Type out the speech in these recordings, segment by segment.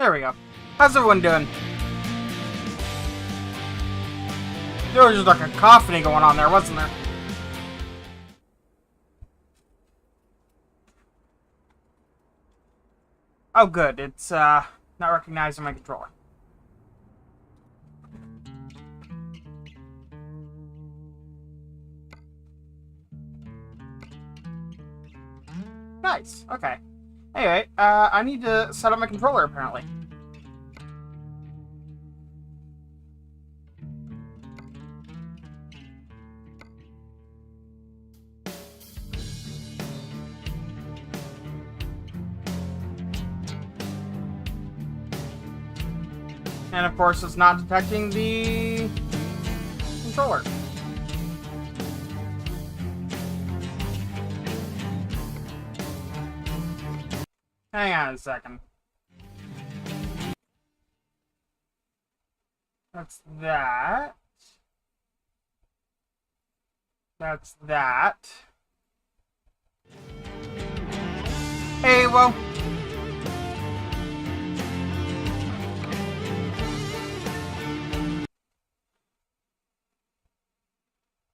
There we go. How's everyone doing? There was just like a cacophony going on there, wasn't there? Oh good, it's not recognizing my controller. Nice, okay. Anyway, I need to set up my controller apparently. And of course, it's not detecting the controller. Hang on a second. That's that. That's that. Hey, well.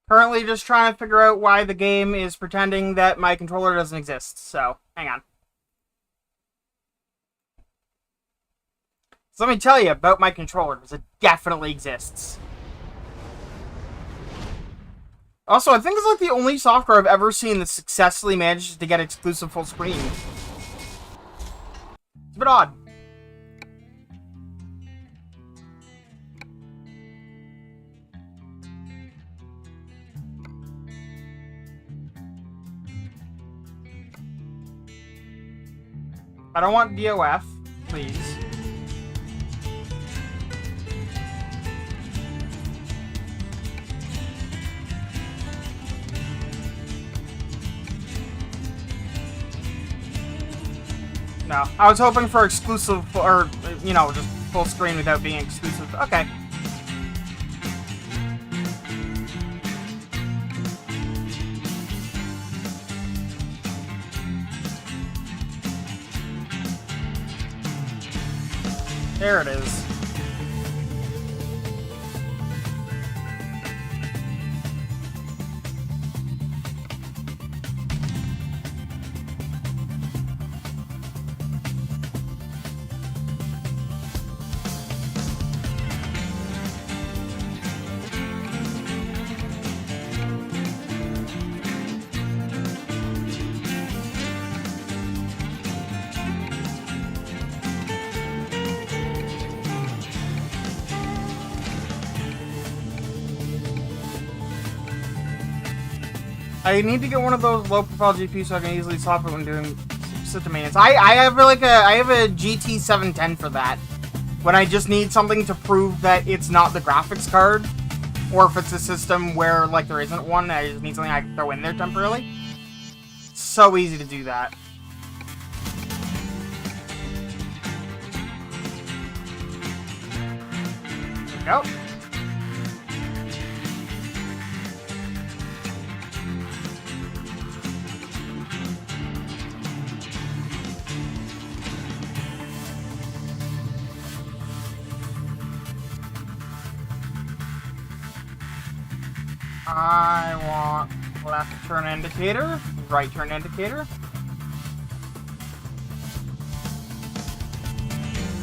Currently just trying to figure out why the game is pretending that my controller doesn't exist, so hang on. So let me tell you about my controller, because it definitely exists. Also, I think it's like the only software I've ever seen that successfully manages to get exclusive full screen. It's a bit odd. I don't want DOF, please. No, I was hoping for exclusive, or, you know, just full screen without being exclusive. Okay. There it is. I need to get one of those low-profile GPUs so I can easily swap it when doing system maintenance. I have like I have a GT 710 for that. When I just need something to prove that it's not the graphics card, or if it's a system where like there isn't one, I just need something I can throw in there temporarily. So easy to do that. There we go. I want left turn indicator, right turn indicator.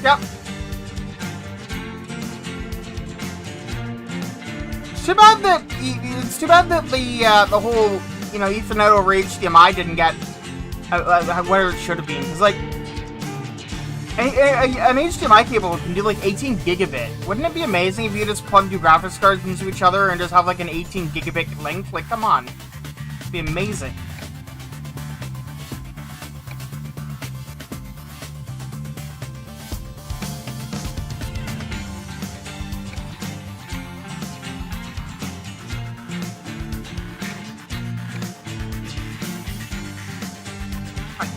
Yep. It's too bad that the whole, you know, Ethernet over HDMI didn't get where it should have been. Because like an HDMI cable can do like 18 gigabit. Wouldn't it be amazing if you just plugged your graphics cards into each other and just have like an 18 gigabit link? Like, come on. It'd be amazing.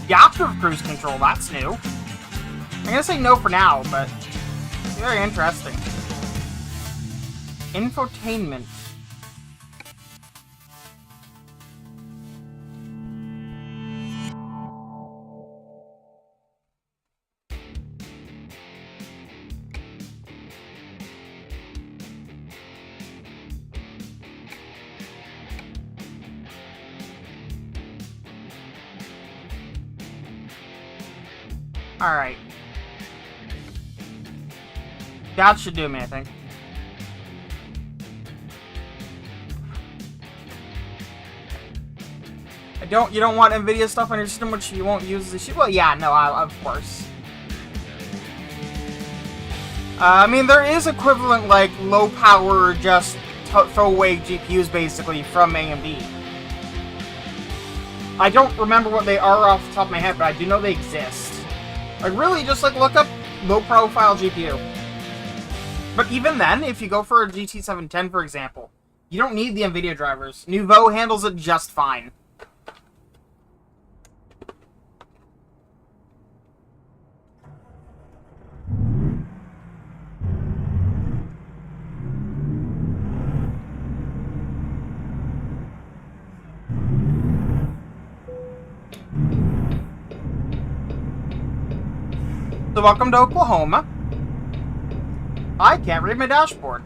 Adaptive cruise control, that's new. I'm gonna say no for now, but very interesting. Infotainment. Alright. That should do me, I think. You don't want NVIDIA stuff on your system which you won't use this shit? Well, yeah, no, of course. I mean, there is equivalent, like, low power, just throwaway GPUs, basically, from AMD. I don't remember what they are off the top of my head, but I do know they exist. Like, really, just, like, look up low-profile GPU. But even then, if you go for a GT 710, for example, you don't need the NVIDIA drivers. Nouveau handles it just fine. So welcome to Oklahoma. I can't read my dashboard.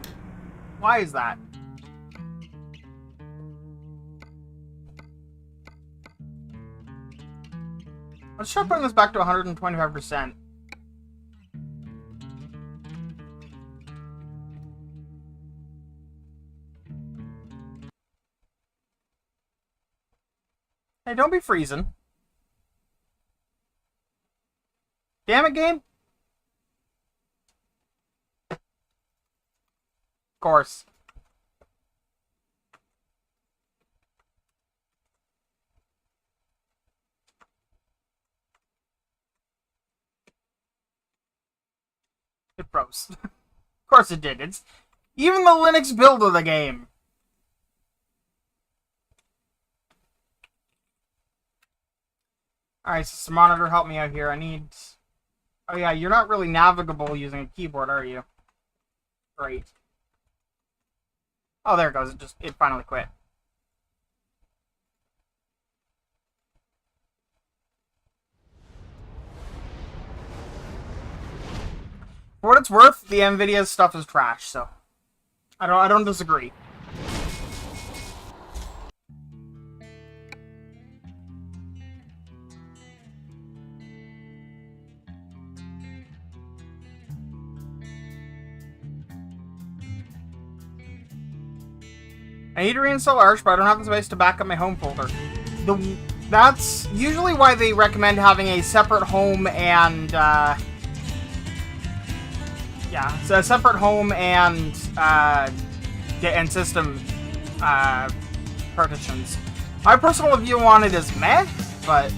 Why is that? Let's try putting this back to 125%. Hey, don't be freezing. Damn it, game. Of course. It froze. Of course it did. It's even the Linux build of the game. Alright, so monitor, help me out here. I need... Oh yeah, you're not really navigable using a keyboard, are you? Great. Oh, there it goes. It finally quit. For what it's worth, the NVIDIA stuff is trash, so I don't disagree. I need to reinstall Arch, but I don't have the space to back up my home folder. That's usually why they recommend having a separate home and, yeah, so a separate home and system, partitions. My personal view on it is meh, but...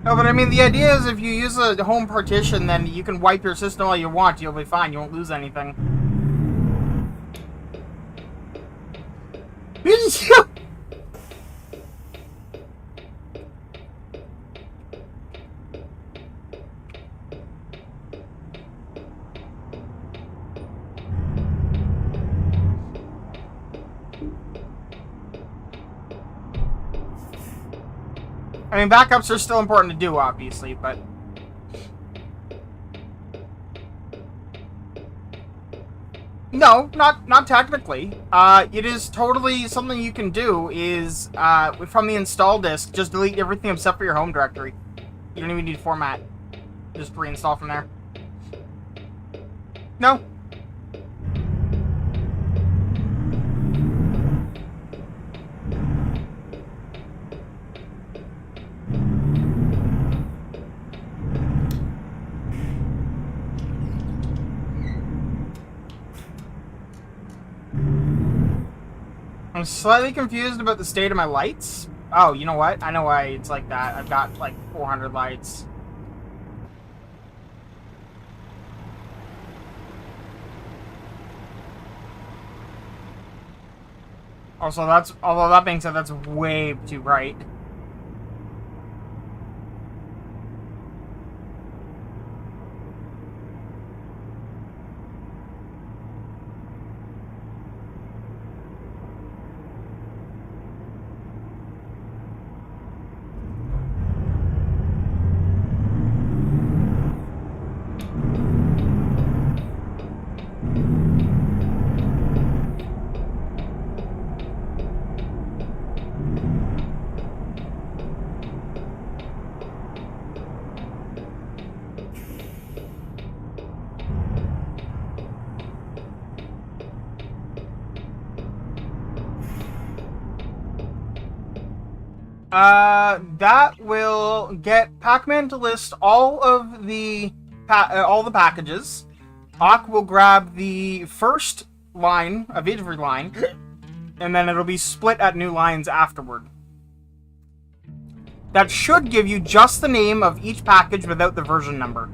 No, but I mean, the idea is if you use a home partition, then you can wipe your system all you want. You'll be fine. You won't lose anything. I mean, backups are still important to do, obviously, but... No, not technically. It is totally something you can do, is, from the install disk, just delete everything except for your home directory. You don't even need to format. Just reinstall from there. No. I'm slightly confused about the state of my lights. Oh, you know what? I know why it's like that. I've got like 400 lights. Also, that's, although that being said, that's way too bright. That will get Pac-Man to list all of the all the packages. Ok will grab the first line of every line, and then it'll be split at new lines afterward. That should give you just the name of each package without the version number.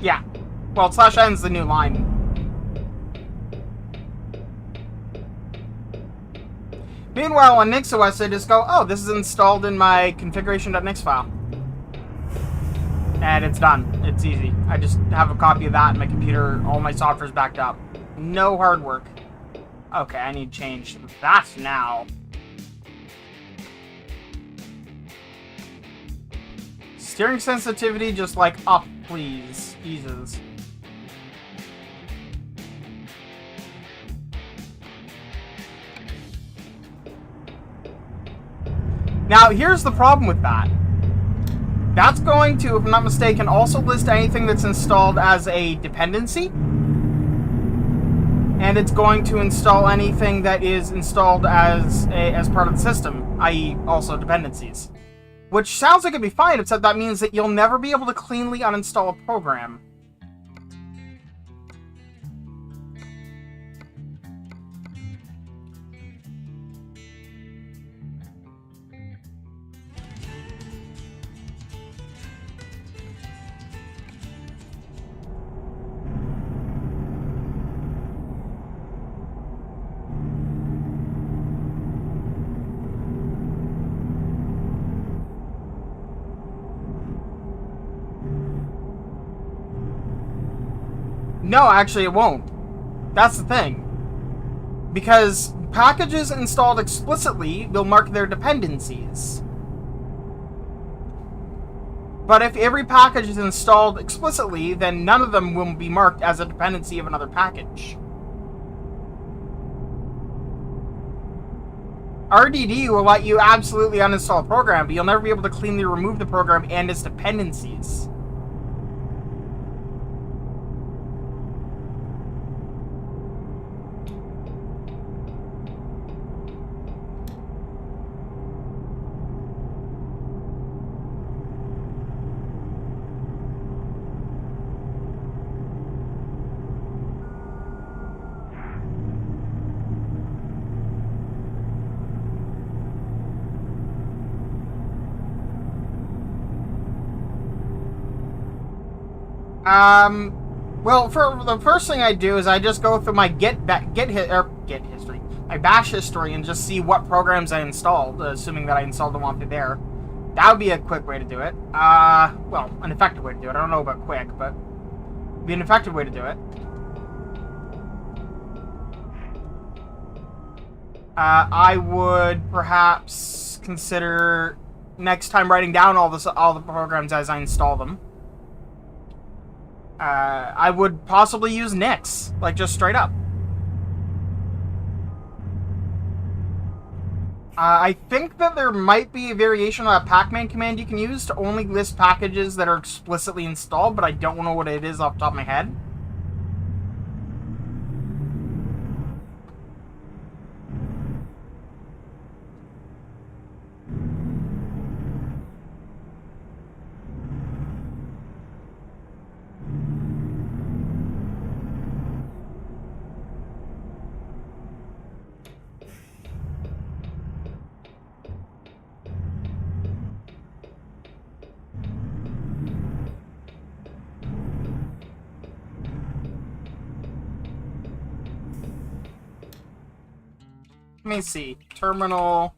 Yeah. Well, /n's the new line. Meanwhile, on NixOS, I just go, oh, this is installed in my configuration.nix file. And it's done. It's easy. I just have a copy of that in my computer. All my software's backed up. No hard work. Okay, I need to change that now. Steering sensitivity, just like up, please. Jesus. Now, here's the problem with that. That's going to, if I'm not mistaken, also list anything that's installed as a dependency. And it's going to install anything that is installed as part of the system, i.e. also dependencies. Which sounds like it'd be fine, except that means that you'll never be able to cleanly uninstall a program. No, actually it won't. That's the thing. Because packages installed explicitly will mark their dependencies. But if every package is installed explicitly, then none of them will be marked as a dependency of another package. RDD will let you absolutely uninstall a program, but you'll never be able to cleanly remove the program and its dependencies. Well, for the first thing I do is I just go through my history, my bash history, and just see what programs I installed, assuming that I installed them onto there. That would be a quick way to do it. Well, an effective way to do it. I don't know about quick, but it'd be an effective way to do it. I would perhaps consider next time writing down all the programs as I install them. I would possibly use Nix, like just straight up. I think that there might be a variation of that Pac-Man command you can use to only list packages that are explicitly installed, but I don't know what it is off the top of my head. Let me see. Terminal.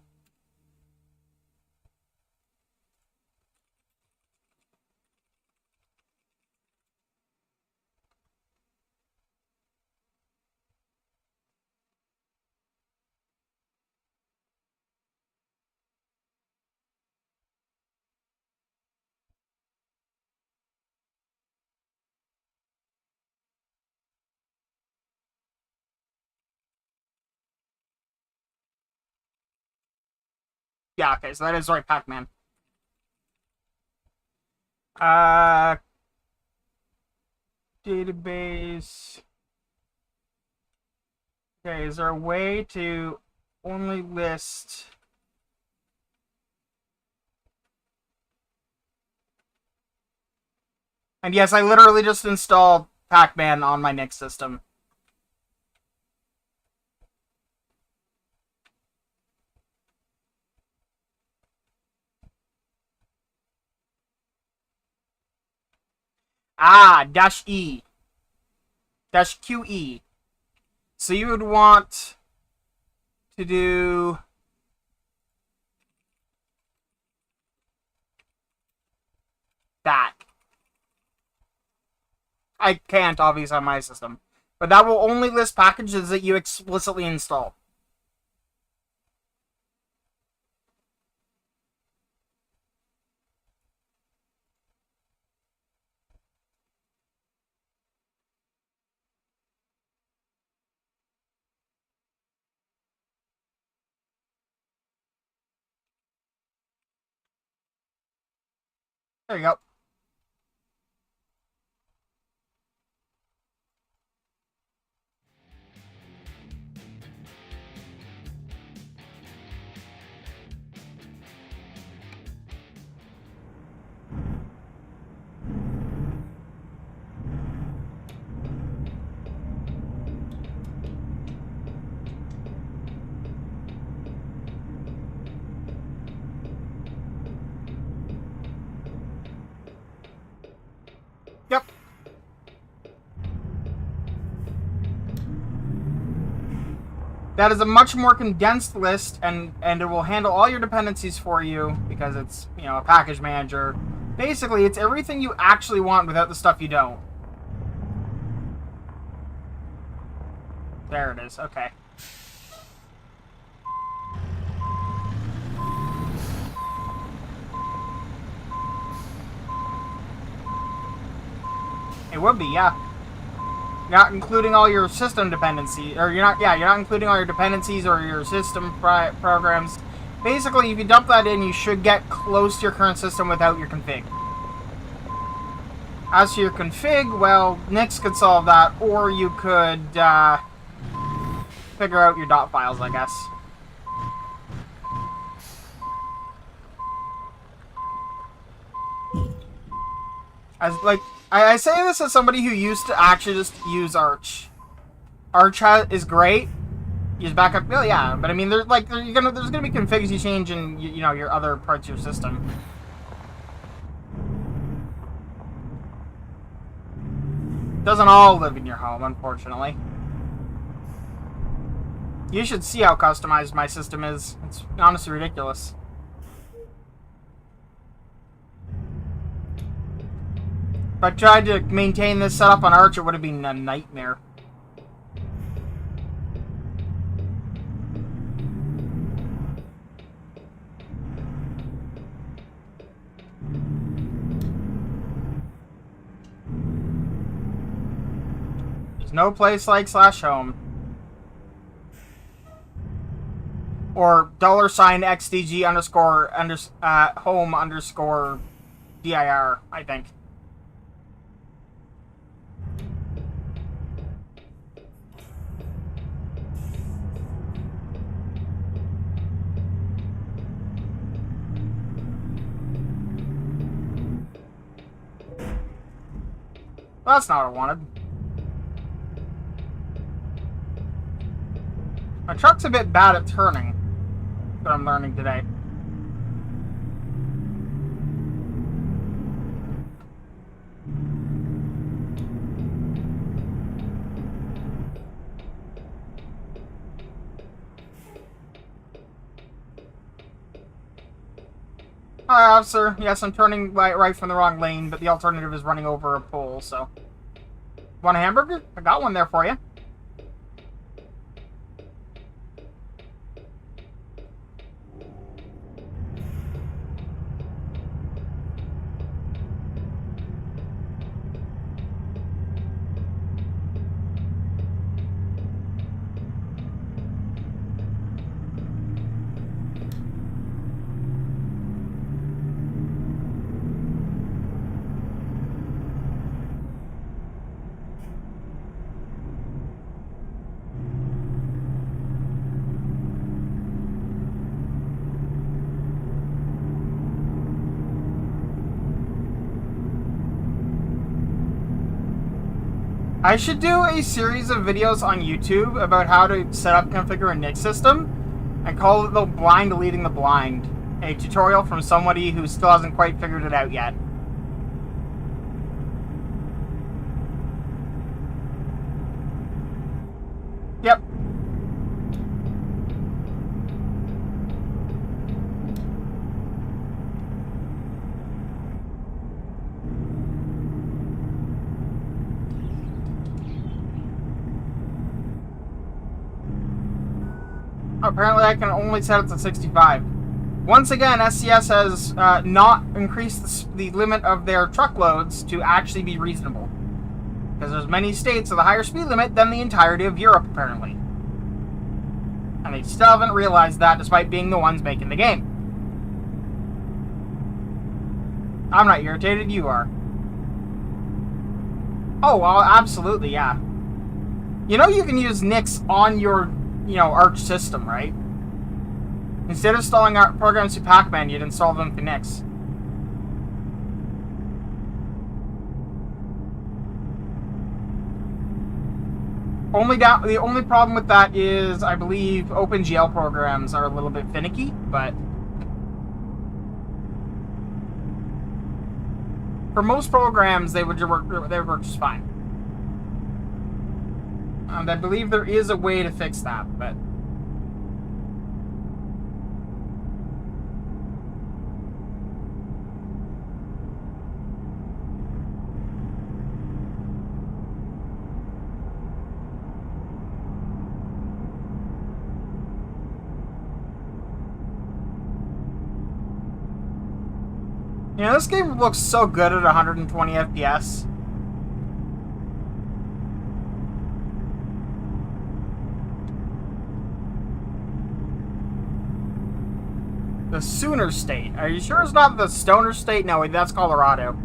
Yeah, okay, so that is right, Pac-Man. Database. Okay, is there a way to only list... And yes, I literally just installed Pac-Man on my Nick system. Dash E. Dash QE. So you would want to do... that. I can't, obviously, on my system. But that will only list packages that you explicitly install. There you go. Yep. That is a much more condensed list, and it will handle all your dependencies for you, because it's, you know, a package manager. Basically, it's everything you actually want without the stuff you don't. There it is, okay. It would be, yeah. Not including all your system dependencies, or you're not including all your dependencies or your system programs. Basically, if you dump that in, you should get close to your current system without your config. As to your config, well, Nix could solve that, or you could figure out your dot files, I guess. As like, I say this as somebody who used to actually just use Arch. Arch is great. Use backup, well, yeah, but I mean, there's gonna be configs you change in you know your other parts of your system. Doesn't all live in your home, unfortunately. You should see how customized my system is. It's honestly ridiculous. If I tried to maintain this setup on Arch, it would have been a nightmare. There's no place like /home. Or $XDG underscore home underscore dir, I think. Well, that's not what I wanted. My truck's a bit bad at turning. That's what I'm learning today. Officer, yes, I'm turning right from the wrong lane, but the alternative is running over a pole, so. Want a hamburger? I got one there for you. I should do a series of videos on YouTube about how to set up, configure a NIC system, and call it the blind leading the blind. A tutorial from somebody who still hasn't quite figured it out yet. Yep. Apparently I can only set it to 65. Once again, SCS has not increased the limit of their truckloads to actually be reasonable. Because there's many states with a higher speed limit than the entirety of Europe, apparently. And they still haven't realized that, despite being the ones making the game. I'm not irritated, you are. Oh, well, absolutely, yeah. You know you can use NICs on your, Arch system, right? Instead of installing our programs through Pac-Man, you'd install them through NICs. The only problem with that is, I believe, OpenGL programs are a little bit finicky, but for most programs, they would work just fine. And I believe there is a way to fix that, but this game looks so good at 120 FPS. The Sooner State. Are you sure it's not the Stoner State? No, that's Colorado.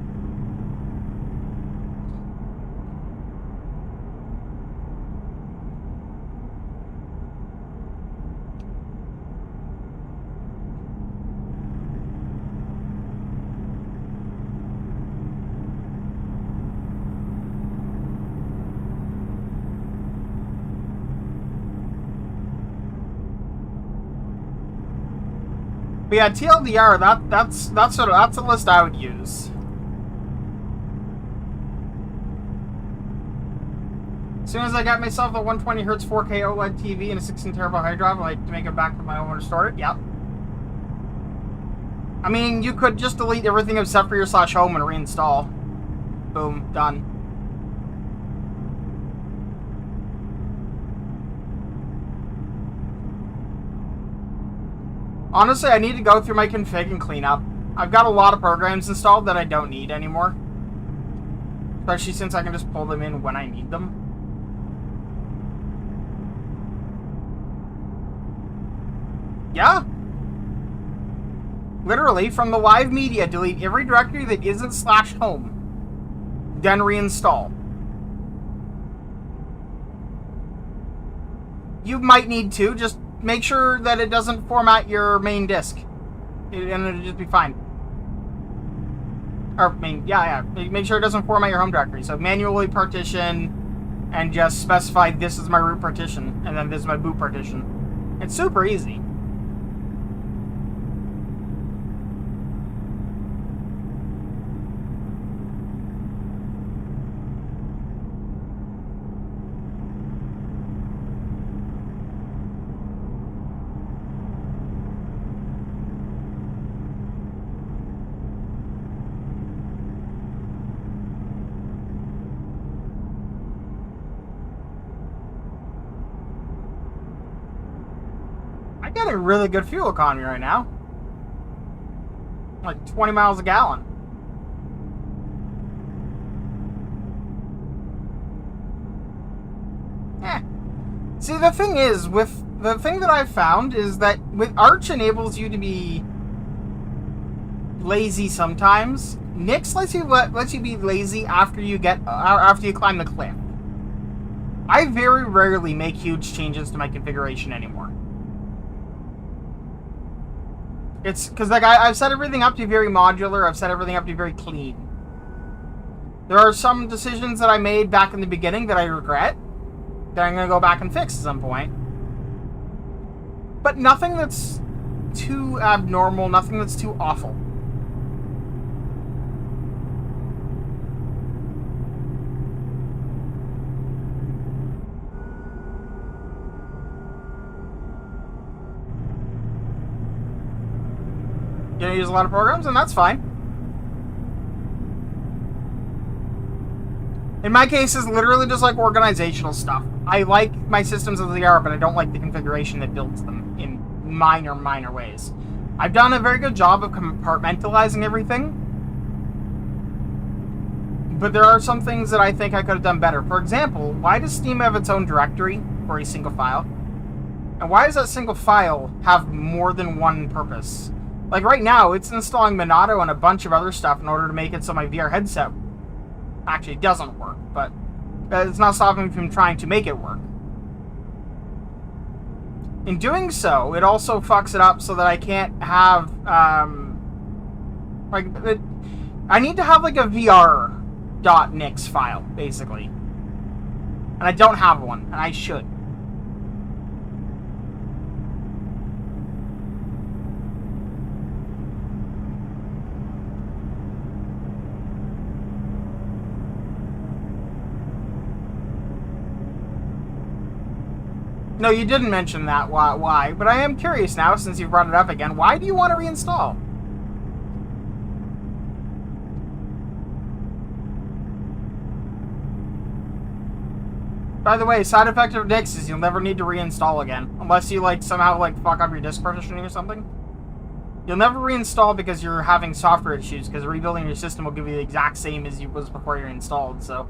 But yeah, TLDR, that's a list I would use. As soon as I got myself a 120Hz 4K OLED TV and a 16TB hard drive, I like to make it back to my home and restore it. Yep. I mean, you could just delete everything except for your /home and reinstall. Boom, done. Honestly, I need to go through my config and clean up. I've got a lot of programs installed that I don't need anymore. Especially since I can just pull them in when I need them. Yeah. Literally, from the live media, delete every directory that isn't /home. Then reinstall. You might need to, just make sure that it doesn't format your main disk. And it'll just be fine. Or, make sure it doesn't format your home directory. So manually partition and just specify this is my root partition and then this is my boot partition. It's super easy. I'm getting really good fuel economy right now. Like 20 miles a gallon. See, the thing is, the thing that I've found is that with Arch enables you to be lazy sometimes. Nyx lets you be lazy after you climb the cliff. I very rarely make huge changes to my configuration anymore. It's because like I've set everything up to be very modular. I've set everything up to be very clean. There are some decisions that I made back in the beginning that I regret, that I'm going to go back and fix at some point. But nothing that's too abnormal, nothing that's too awful. You're going to use a lot of programs, and that's fine. In my case, it's literally just like organizational stuff. I like my systems as they are, but I don't like the configuration that builds them in minor ways. I've done a very good job of compartmentalizing everything, but there are some things that I think I could have done better. For example, why does Steam have its own directory for a single file? And why does that single file have more than one purpose? Like right now, it's installing Monado and a bunch of other stuff in order to make it so my VR headset actually doesn't work, but it's not stopping me from trying to make it work. In doing so, it also fucks it up so that I can't have, I need to have like a VR.nix file, basically. And I don't have one, and I should. No, you didn't mention that. Why? But I am curious now, since you've brought it up again. Why do you want to reinstall? By the way, side effect of Nix is you'll never need to reinstall again. Unless you, like, somehow, like, fuck up your disk partitioning or something. You'll never reinstall because you're having software issues, because rebuilding your system will give you the exact same as it was before you installed, so...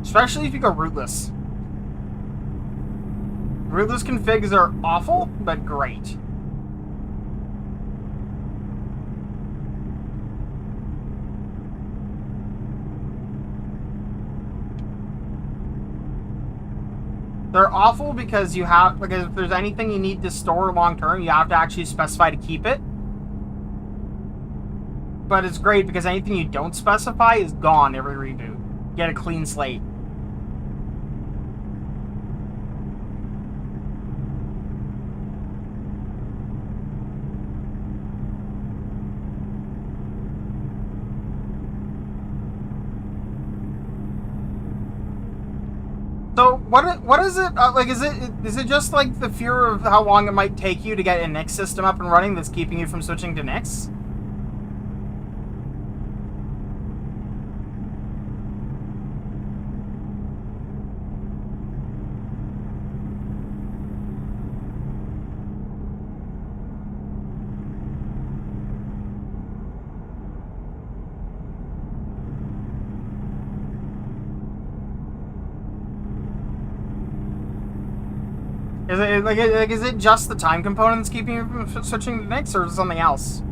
Especially if you go rootless. Rootless configs are awful, but great. They're awful because you have, like, if there's anything you need to store long term, you have to actually specify to keep it. But it's great because anything you don't specify is gone every reboot. You get a clean slate. So what is it like? Is it just like the fear of how long it might take you to get a Nix system up and running that's keeping you from switching to Nix? Is it just the time component that's keeping you from switching to Nix, or is it something else?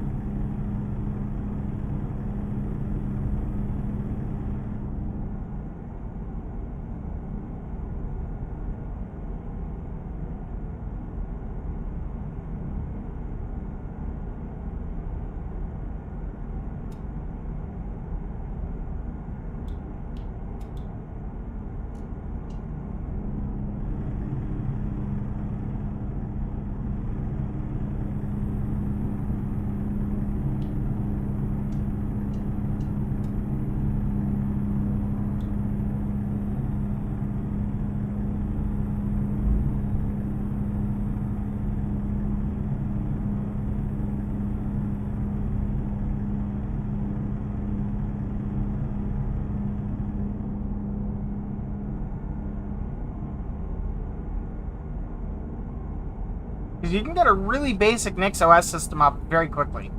Because you can get a really basic NixOS system up very quickly.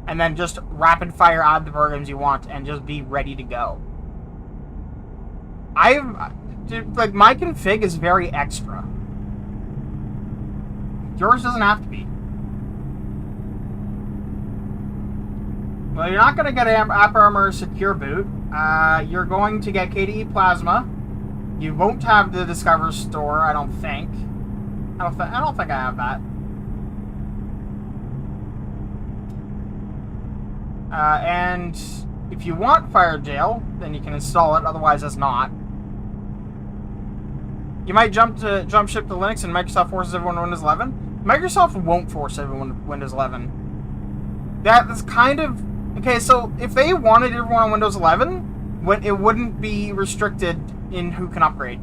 And then just rapid fire add the programs you want and just be ready to go. Like, my config is very extra. Yours doesn't have to be. Well, you're not going to get AppArmor Secure Boot. You're going to get KDE Plasma. You won't have the Discover Store, I don't think. I don't think I have that. And if you want FireJail, then you can install it. Otherwise, it's not. You might jump ship to Linux, and Microsoft forces everyone to Windows 11. Microsoft won't force everyone to Windows 11. That's kind of okay. So if they wanted everyone on Windows 11, it wouldn't be restricted in who can upgrade.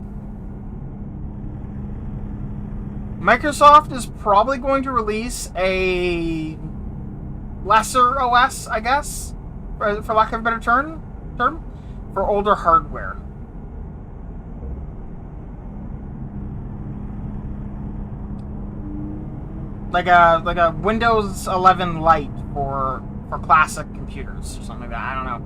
Microsoft is probably going to release a lesser OS, I guess, for lack of a better term, for older hardware. Like a Windows 11 Lite for classic computers or something like that. I don't know.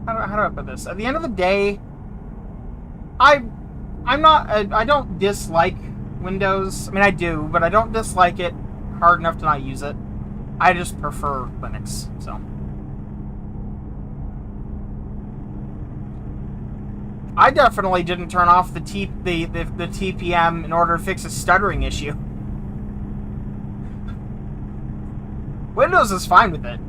How do I put this? At the end of the day, I don't dislike Windows. I mean, I do, but I don't dislike it hard enough to not use it. I just prefer Linux. So I definitely didn't turn off the TPM in order to fix a stuttering issue. Windows is fine with it.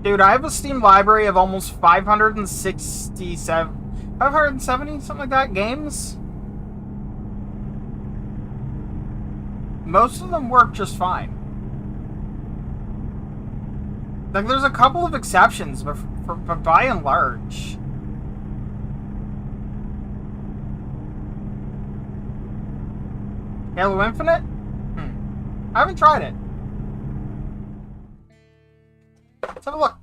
Dude, I have a Steam library of almost 570, something like that, games. Most of them work just fine. Like, there's a couple of exceptions, but by and large. Halo Infinite? I haven't tried it. Let's have a look.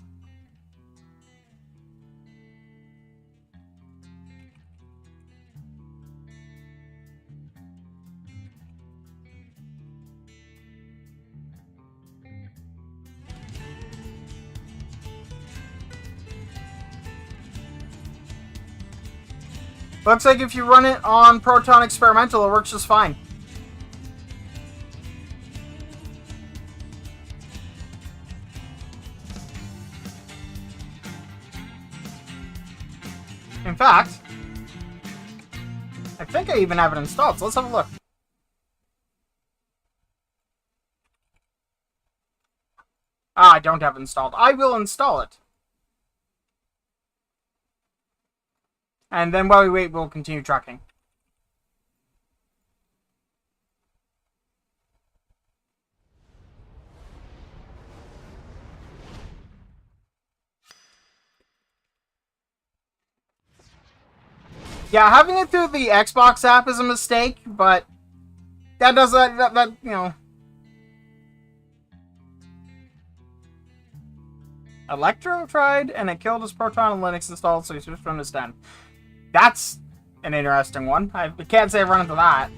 Looks like if you run it on Proton Experimental, it works just fine. In fact, I think I even have it installed, so let's have a look. I don't have it installed. I will install it. And then while we wait, we'll continue trucking. Yeah, having it through the Xbox app is a mistake, but that does that you know. Electro tried, and it killed his Proton and Linux installed, so he switched from his 10. That's an interesting one. I can't say I've run into that.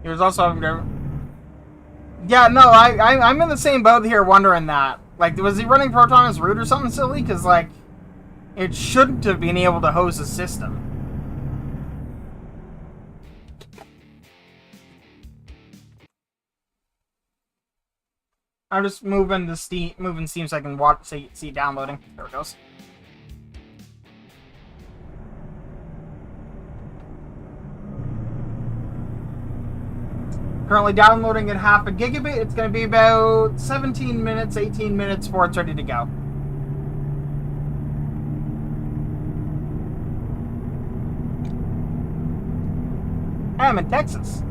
He was also... Yeah, no, I'm in the same boat here wondering that. Like, was he running Proton as root or something silly? Because, like, it shouldn't have been able to host the system. I'm just moving Steam so I can see it downloading. There it goes. Currently downloading at half a gigabit. It's going to be about 17 minutes, 18 minutes before it's ready to go. I'm in Texas.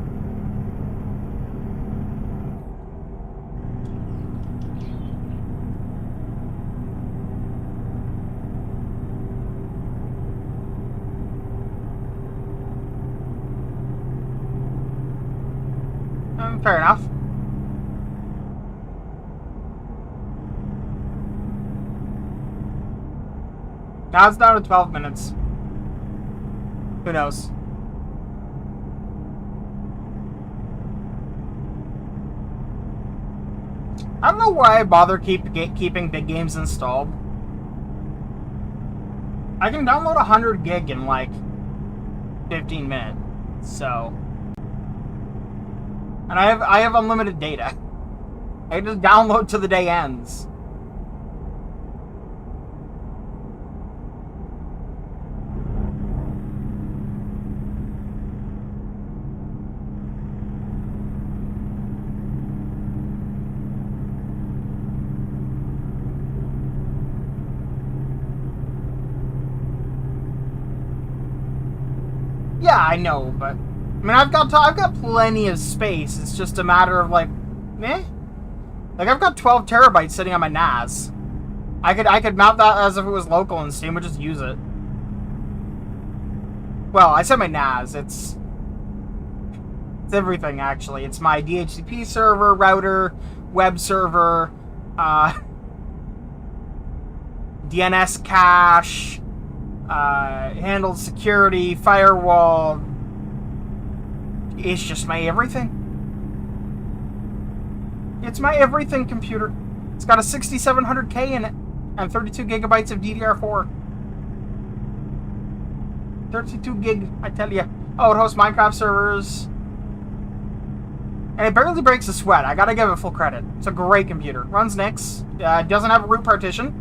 Fair enough. Now it's down to 12 minutes. Who knows? I don't know why I bother keeping big games installed. I can download 100 gig in like 15 minutes, so... And I have unlimited data. I just download till the day ends. Yeah, I know, but I mean, I've got plenty of space. It's just a matter of like, eh? Like I've got 12 terabytes sitting on my NAS. I could mount that as if it was local, and Steam would just use it. Well, I said my NAS. It's everything actually. It's my DHCP server, router, web server, DNS cache, handles security, firewall. It's just my everything. It's my everything computer. It's got a 6700K in it and 32 gigabytes of DDR4. 32 gig, I tell you. Oh, it hosts Minecraft servers. And it barely breaks a sweat. I gotta give it full credit. It's a great computer. Runs Nix. It doesn't have a root partition.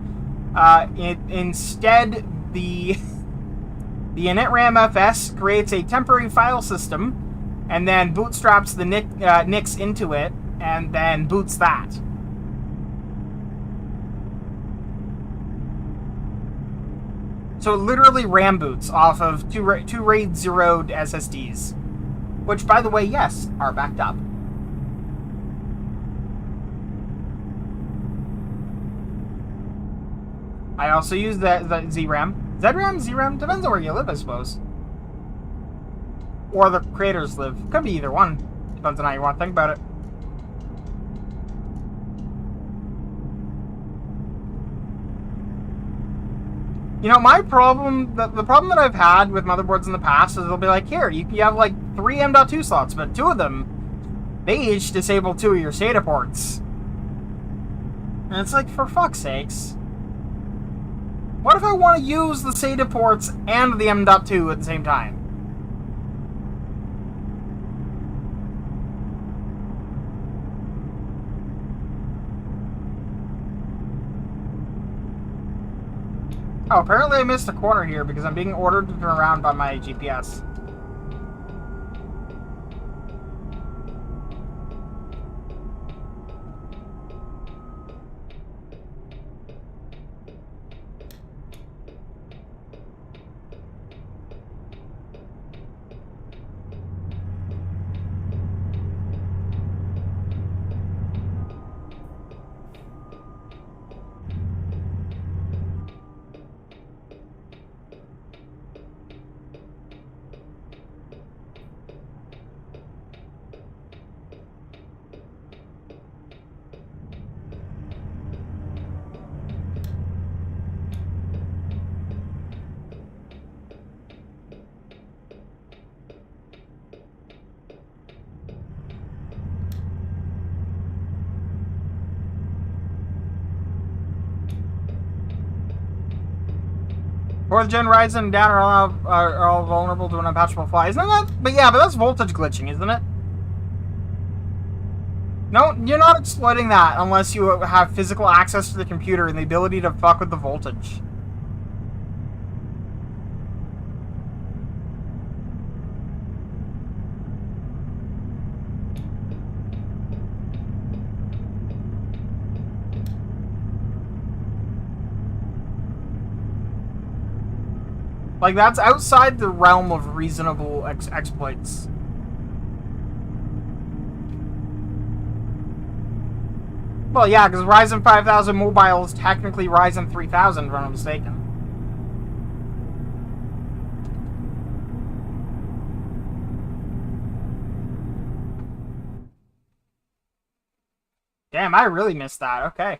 Instead, the initram FS creates a temporary file system and then bootstraps the Nix into it and then boots that. So it literally RAM boots off of two RAID 0'd SSDs. Which, by the way, yes, are backed up. I also use the ZRAM. ZRAM? Depends on where you live, I suppose. Or the creators live. Could be either one. Depends on how you want to think about it. You know, my problem, the problem that I've had with motherboards in the past is they'll be like, here, you have like 3 M.2 slots, but 2 of them, they each disable 2 of your SATA ports. And it's like, for fuck's sakes. What if I want to use the SATA ports and the M.2 at the same time? Oh, apparently I missed a corner here because I'm being ordered to turn around by my GPS. Fourth gen Ryzen and down are all vulnerable to an unpatchable flaw. Isn't that? But yeah, but that's voltage glitching, isn't it? No, you're not exploiting that unless you have physical access to the computer and the ability to fuck with the voltage. Like, that's outside the realm of reasonable exploits. Well, yeah, because Ryzen 5000 Mobile is technically Ryzen 3000, if I'm not mistaken. Damn, I really missed that. Okay.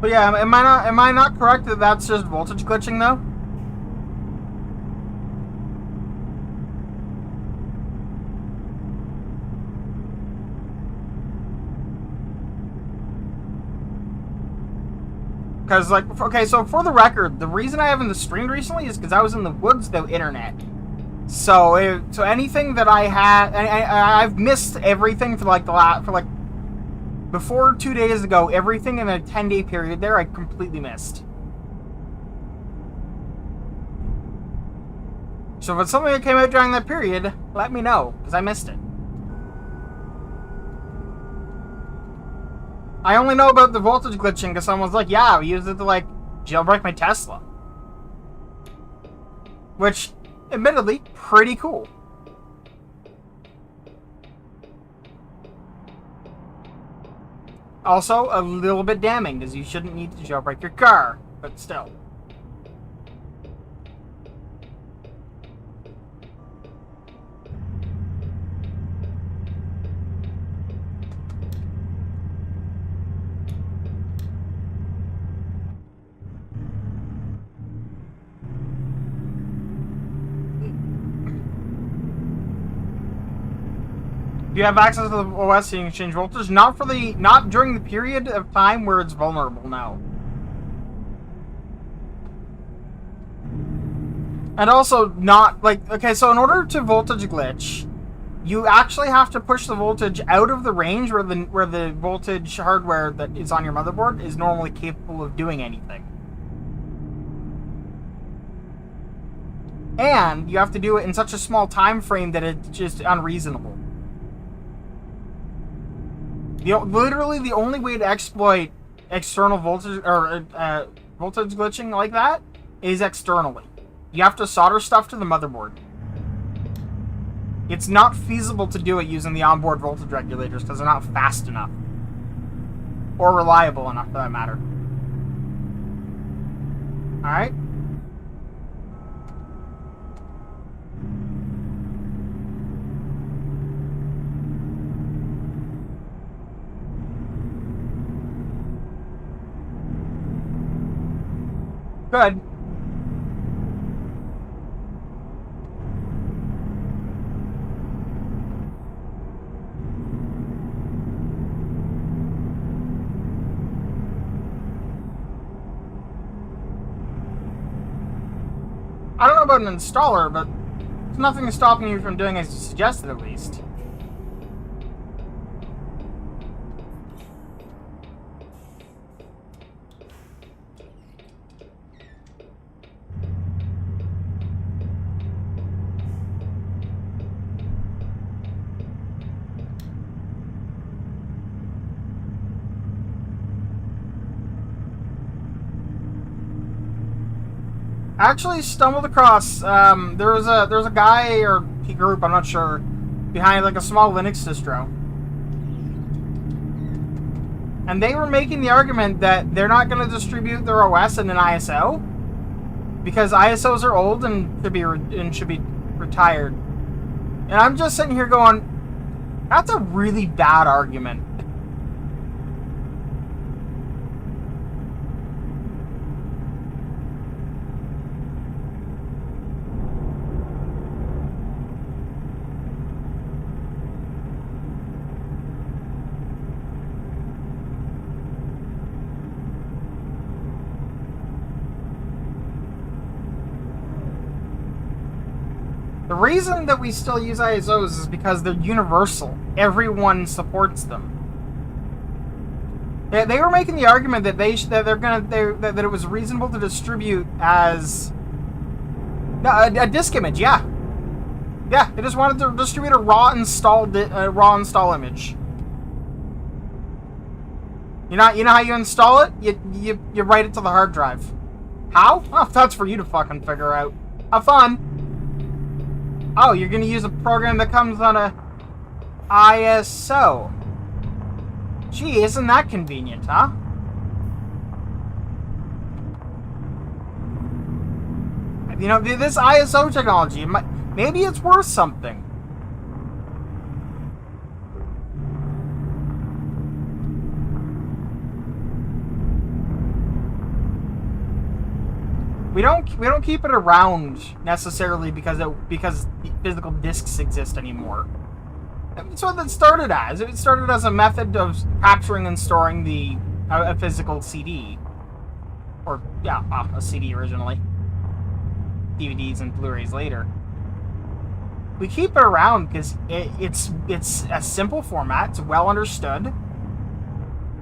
But yeah, am I not correct that that's just voltage glitching though? Because, like, okay, so for the record, the reason I haven't streamed recently is because I was in the woods without internet. So, so anything that I had, I've missed everything for like before 2 days ago, everything in a 10-day period there, I completely missed. So if it's something that came out during that period, let me know, because I missed it. I only know about the voltage glitching because someone's like, yeah, I used it to, like, jailbreak my Tesla. Which, admittedly, pretty cool. Also, a little bit damning, because you shouldn't need to jailbreak your car, but still. Do you have access to the OS so you can change voltage? Not during the period of time where it's vulnerable, no. And also not, like, okay, so in order to voltage glitch, you actually have to push the voltage out of the range where the voltage hardware that is on your motherboard is normally capable of doing anything. And you have to do it in such a small time frame that it's just unreasonable. Literally, the only way to exploit external voltage or voltage glitching like that is externally. You have to solder stuff to the motherboard. It's not feasible to do it using the onboard voltage regulators because they're not fast enough. Or reliable enough, for that matter. Alright? Good. I don't know about an installer, but there's nothing stopping you from doing as suggested, at least. Actually stumbled across, there's a guy or group, I'm not sure, behind like a small Linux distro. And they were making the argument that they're not going to distribute their OS in an ISO because ISOs are old and should be retired. And I'm just sitting here going, that's a really bad argument. The reason that we still use ISOs is because they're universal. Everyone supports them. They were making the argument that that it was reasonable to distribute as a disk image. Yeah, they just wanted to distribute a raw install image. You know how you install it? You write it to the hard drive. How? Oh, that's for you to fucking figure out. Have fun. Oh, you're gonna use a program that comes on a ISO. Gee, isn't that convenient, huh? You know, this ISO technology, maybe it's worth something. We don't keep it around necessarily because physical disks exist anymore. That's what it started as. It started as a method of capturing and storing a physical CD, or yeah, a CD originally. DVDs and Blu-rays later. We keep it around because it's a simple format. It's well understood,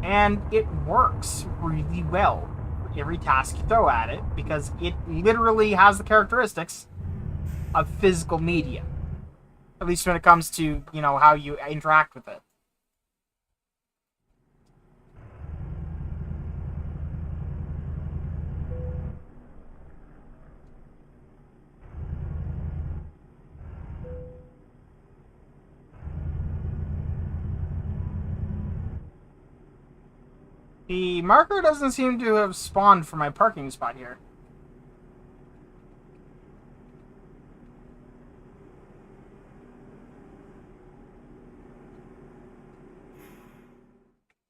and it works really well. Every task you throw at it because it literally has the characteristics of physical media, at least when it comes to, you know, how you interact with it. The marker doesn't seem to have spawned for my parking spot here.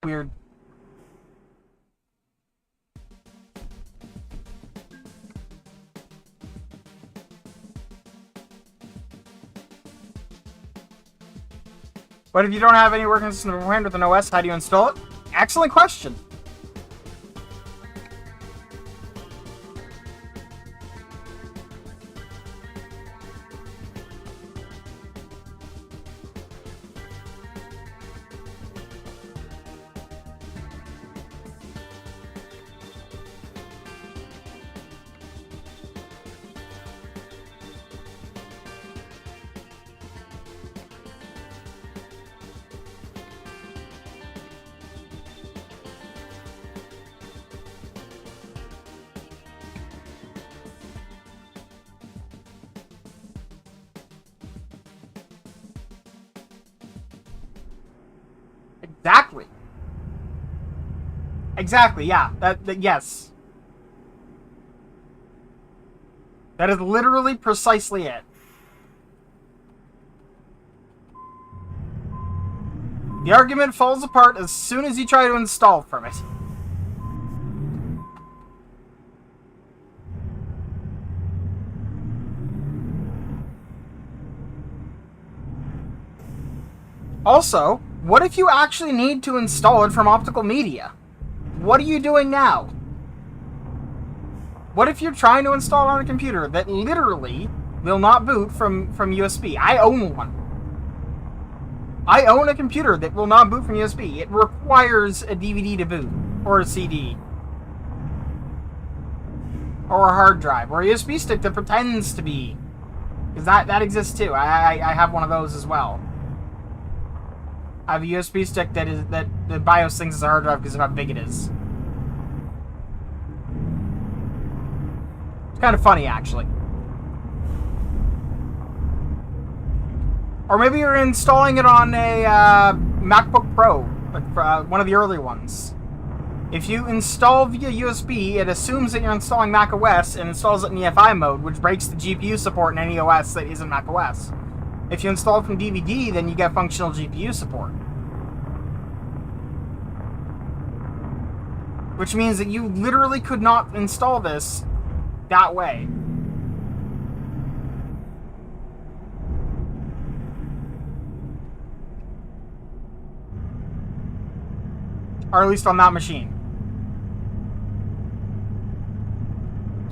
Weird. But if you don't have any working system beforehand with an OS, how do you install it? Excellent question. Exactly. Exactly, yeah. Yes. That is literally precisely it. The argument falls apart as soon as you try to install from it. Also, what if you actually need to install it from optical media? What are you doing now? What if you're trying to install it on a computer that literally will not boot from USB? I own one. I own a computer that will not boot from USB. It requires a DVD to boot, or a CD, or a hard drive, or a USB stick that pretends to be. Because that exists too. I have one of those as well. I have a USB stick that the BIOS thinks is a hard drive because of how big it is. It's kind of funny, actually. Or maybe you're installing it on a MacBook Pro, like one of the early ones. If you install via USB, it assumes that you're installing macOS and installs it in EFI mode, which breaks the GPU support in any OS that isn't macOS. If you install it from DVD, then you get functional GPU support. Which means that you literally could not install this that way. Or at least on that machine.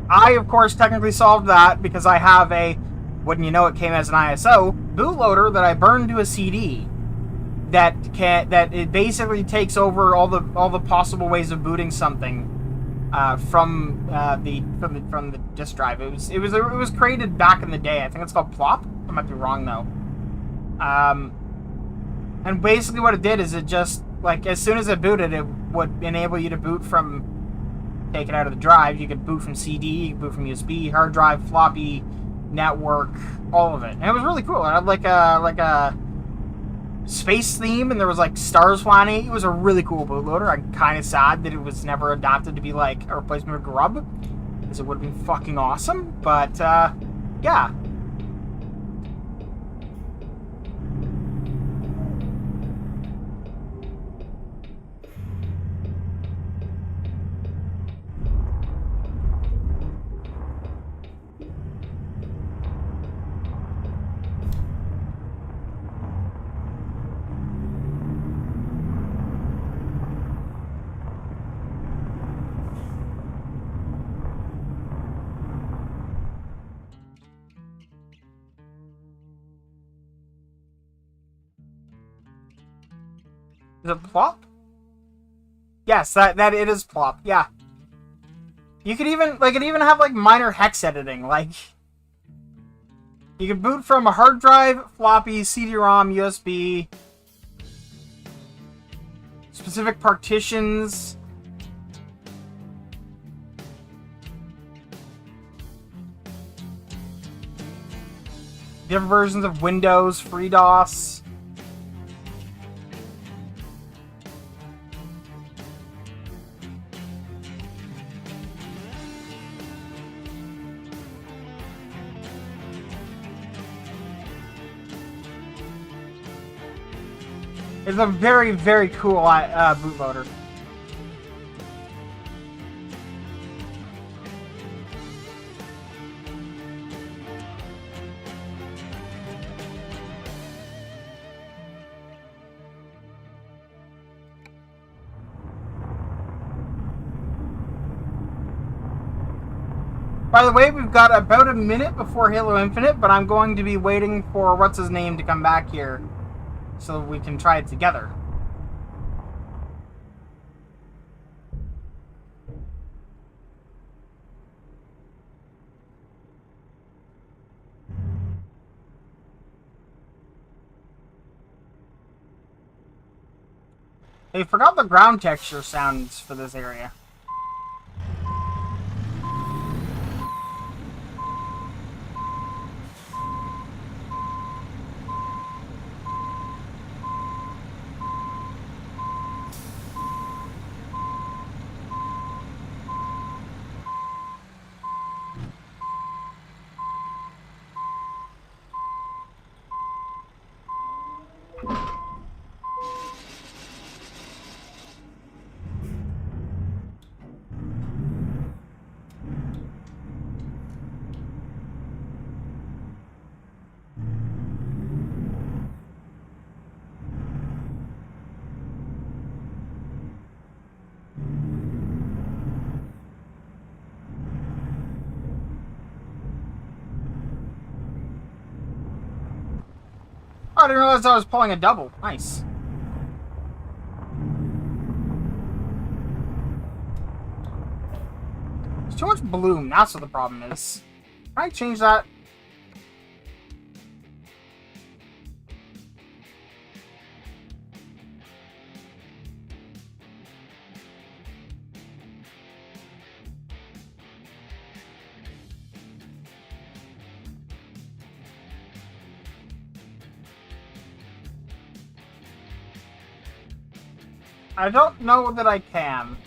I, of course, technically solved that because I have a, wouldn't you know it came as an ISO, bootloader that I burned to a CD that it basically takes over all the possible ways of booting something from the disk drive. It was created back in the day. I think it's called Plop. I might be wrong though. And basically what it did is it just, like, as soon as it booted, it would enable you to boot from, take it out of the drive. You could boot from CD, you could boot from USB, hard drive, floppy, network, all of it. And it was really cool. It had like a space theme, and there was like stars flying. It was a really cool bootloader. I'm kind of sad that it was never adapted to be like a replacement for Grub, because it would have been fucking awesome. But yeah. Is it Plop? Yes, that it is Plop. Yeah. You could even, like, it even have like minor hex editing. Like, you could boot from a hard drive, floppy, CD-ROM, USB, specific partitions. Different versions of Windows, FreeDOS. It's a very, very cool bootloader. By the way, we've got about a minute before Halo Infinite, but I'm going to be waiting for what's-his-name to come back here so we can try it together. They forgot the ground texture sounds for this area. Oh, I didn't realize I was pulling a double. Nice. There's too much bloom. That's what the problem is. Can I change that? I don't know that I can.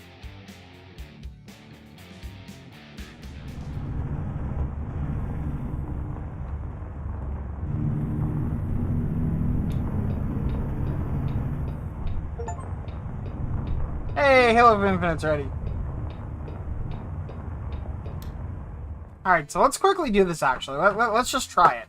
Hey, Halo of Infinite's ready. Alright, so let's quickly do this, actually. Let's just try it.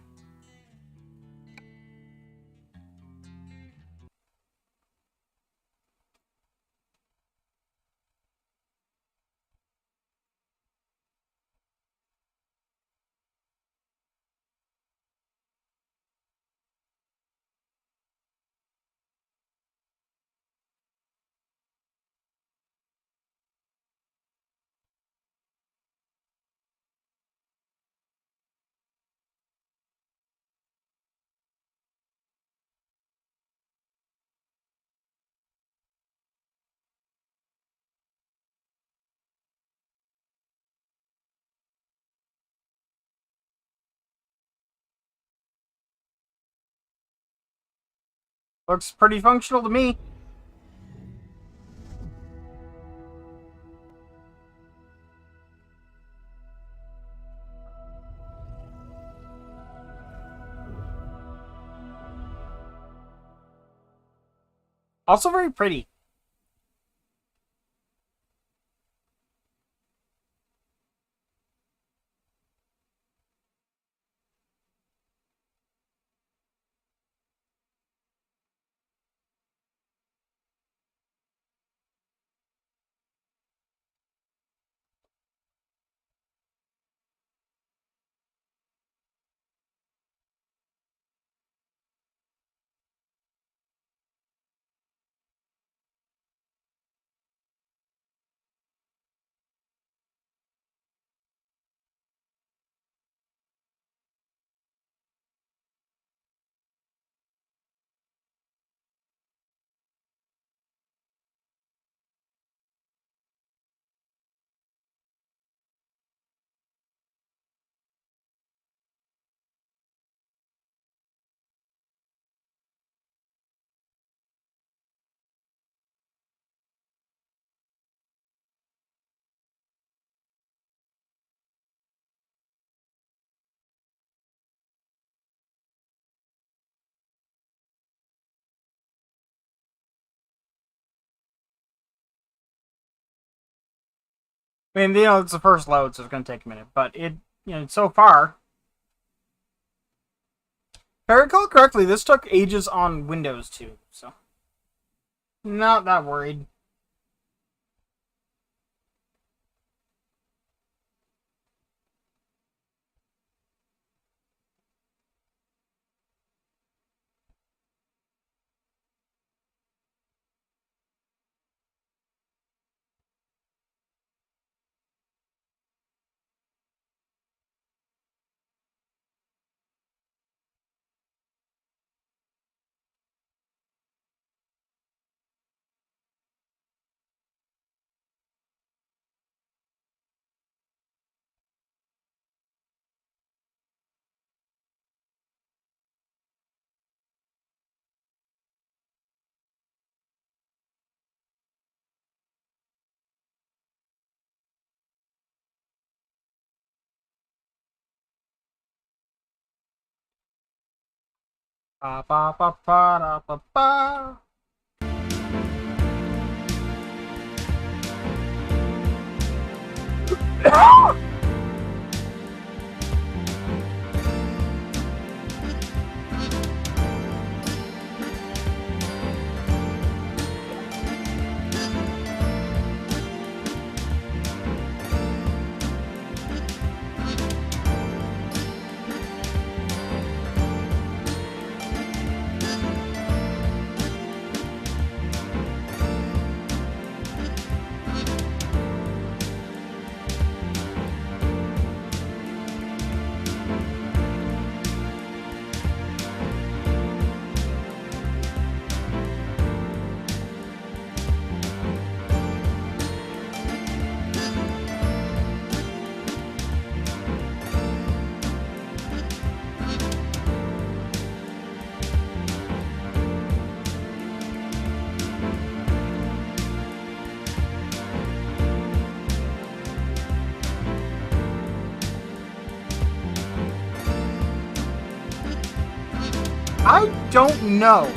Looks pretty functional to me. Also very pretty. I mean, it's the first load, so it's going to take a minute. But so far, if I recall correctly, this took ages on Windows too, so not that worried. Ba ba ba ba da, ba ba. I don't know.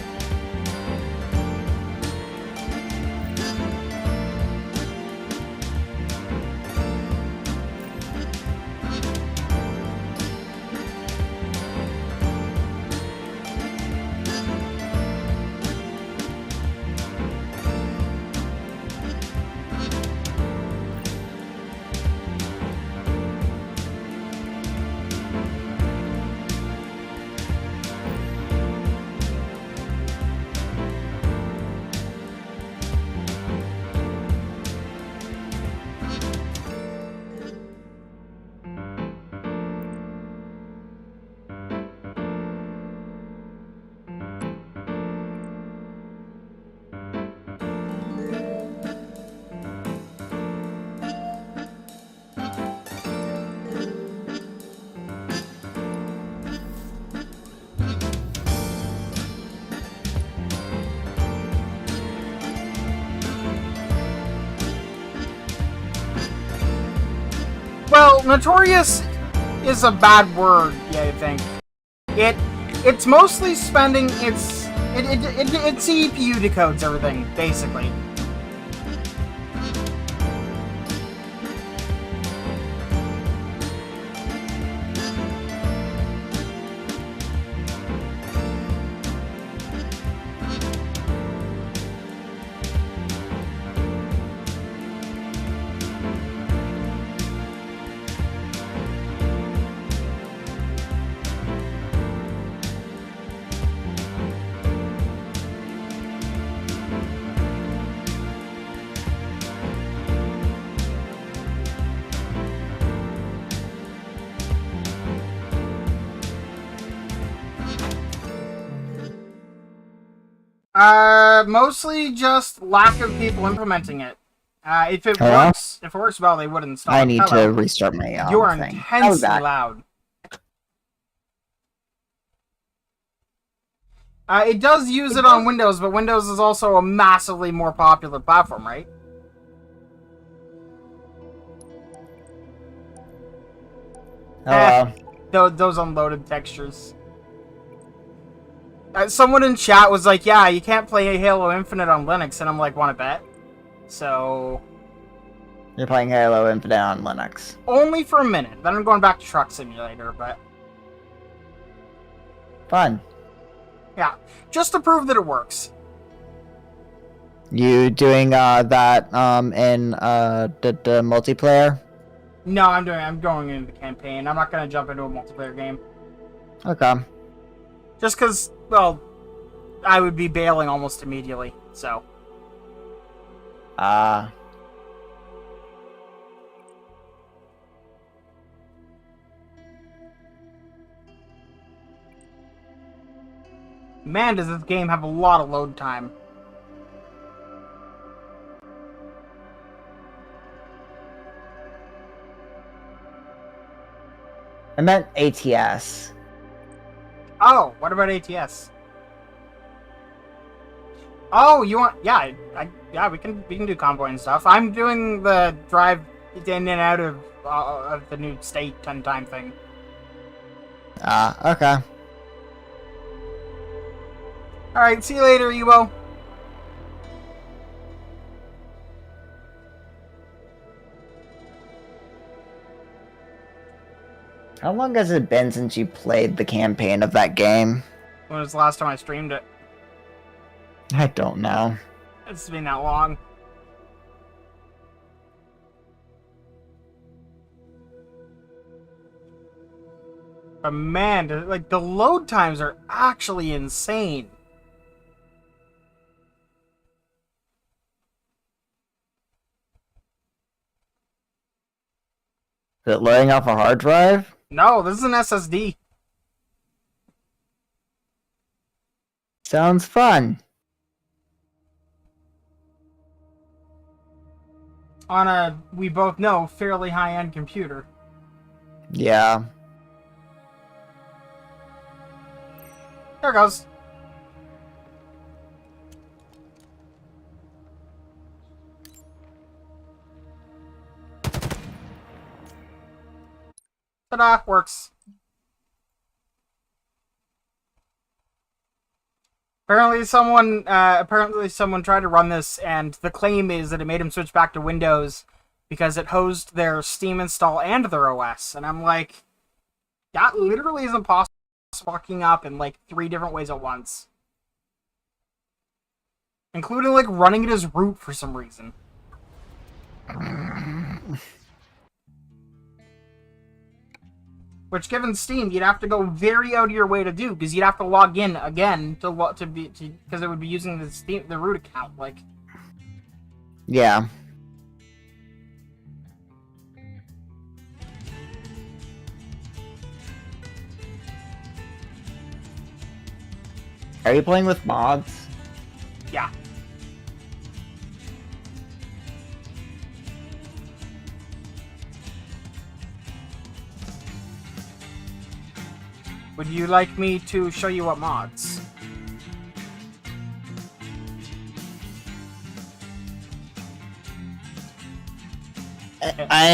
Well, notorious is a bad word, yeah, I think. It's mostly spending its CPU decodes everything, basically. Mostly just lack of people implementing it. If it Hello? works well, they would install it. I need to restart my You are thing. intensely loud. It does use it on Windows, but Windows is also a massively more popular platform, right? Hello. Those unloaded textures. Someone in chat was like, yeah, you can't play Halo Infinite on Linux, and I'm like, wanna bet? So... You're playing Halo Infinite on Linux. Only for a minute. Then I'm going back to Truck Simulator, but... Fun. Yeah, just to prove that it works. You doing that in the multiplayer? No, I'm going into the campaign. I'm not gonna jump into a multiplayer game. Okay. Just because, well, I would be bailing almost immediately, so... Man, does this game have a lot of load time. I meant ATS. Oh, what about ATS? Oh, you want... Yeah, yeah, we can do convoy and stuff. I'm doing the drive in and out of the new state 10-time thing. Okay. Alright, see you later, Ewo. How long has it been since you played the campaign of that game? When was the last time I streamed it? I don't know. It's been that long. But man, like, the load times are actually insane. Is it loading off a hard drive? No, this is an SSD. Sounds fun. On a, we both know, fairly high-end computer. Yeah. There it goes. Ta-da, works. Apparently someone tried to run this, and the claim is that it made him switch back to Windows because it hosed their Steam install and their OS. And I'm like, that literally isn't possible. Fucking up in like 3 different ways at once, including like running it as root for some reason. Which, given Steam, you'd have to go very out of your way to do, because you'd have to log in again because it would be using the root account. Like, Yeah. Are you playing with mods? yeah. Would you like me to show you what mods? I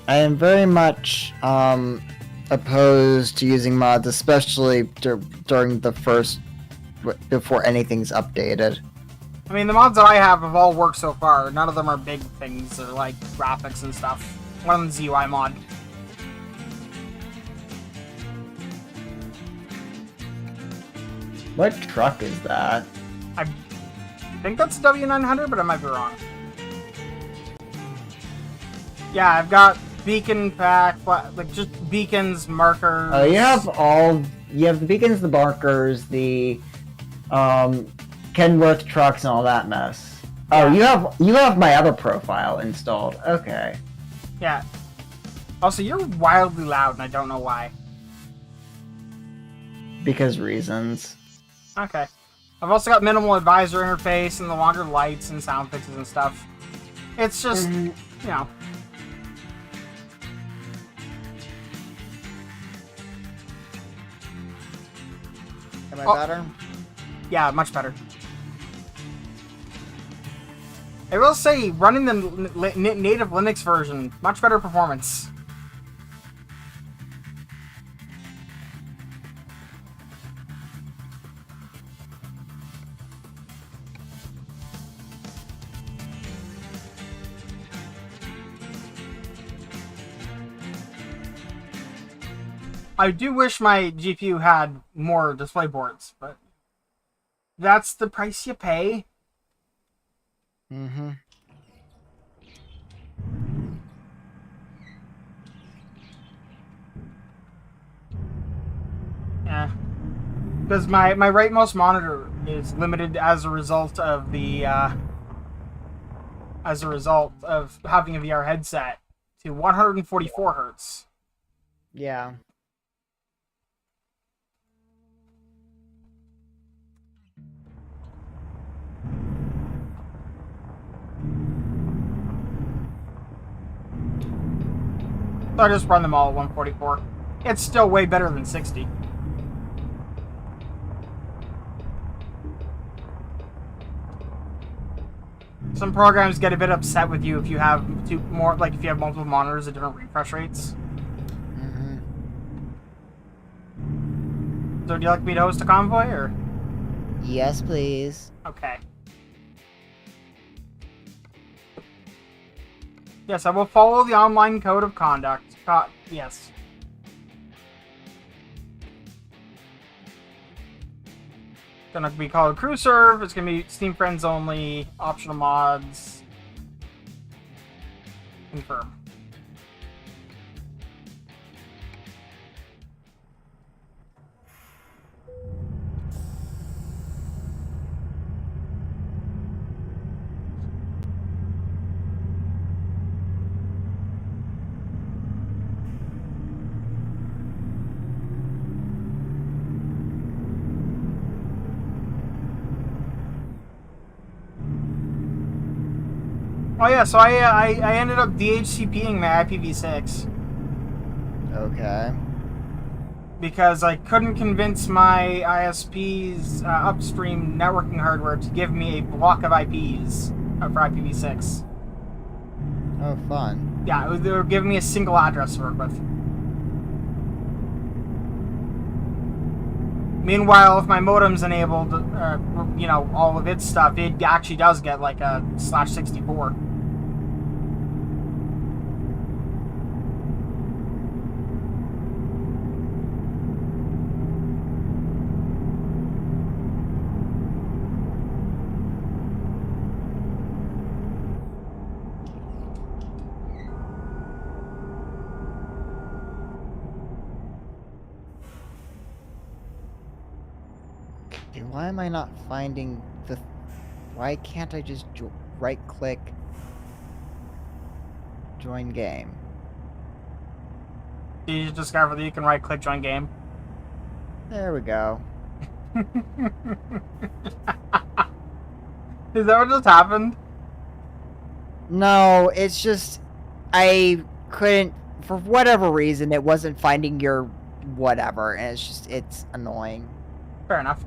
am very much opposed to using mods, especially during the first, before anything's updated. I mean, the mods that I have all worked so far. None of them are big things, or like graphics and stuff. One of them's UI mod. What truck is that? I think that's a W900, but I might be wrong. Yeah, I've got beacon pack, like just beacons, markers. Oh, you have the beacons, the markers, the Kenworth trucks, and all that mess. Yeah. Oh, you have my other profile installed. Okay. Yeah. Also, you're wildly loud, and I don't know why. Because reasons. Okay. I've also got minimal advisor interface and the longer lights and sound fixes and stuff. It's just, you know. Am I better? Yeah, much better. I will say, running the native Linux version, much better performance. I do wish my GPU had more display boards, but that's the price you pay. Mm-hmm. Yeah. Because my rightmost monitor is limited as a result of the having a VR headset to 144 hertz. Yeah. So I just run them all at 144. It's still way better than 60. Some programs get a bit upset with you if you have if you have multiple monitors at different refresh rates. Mm-hmm. So do you like me to host a convoy, or? Yes, please. Okay. Yes, I will follow the online code of conduct. Yes. Gonna be called crew serve. It's gonna be Steam friends only. Optional mods. Confirm. Oh yeah, so I ended up DHCPing my IPv6 Okay. because I couldn't convince my ISP's upstream networking hardware to give me a block of IPs for IPv6. Oh, fun. Yeah, they were giving me a single address to work with. Meanwhile, if my modem's enabled, you know, all of its stuff, it actually does get like a /64. Okay, why am I not finding the... Why can't I just right-click join game? Did you discover that you can right-click join game? There we go. Is that what just happened? No, it's just... I couldn't... For whatever reason, it wasn't finding your whatever, and it's just... It's annoying. Fair enough.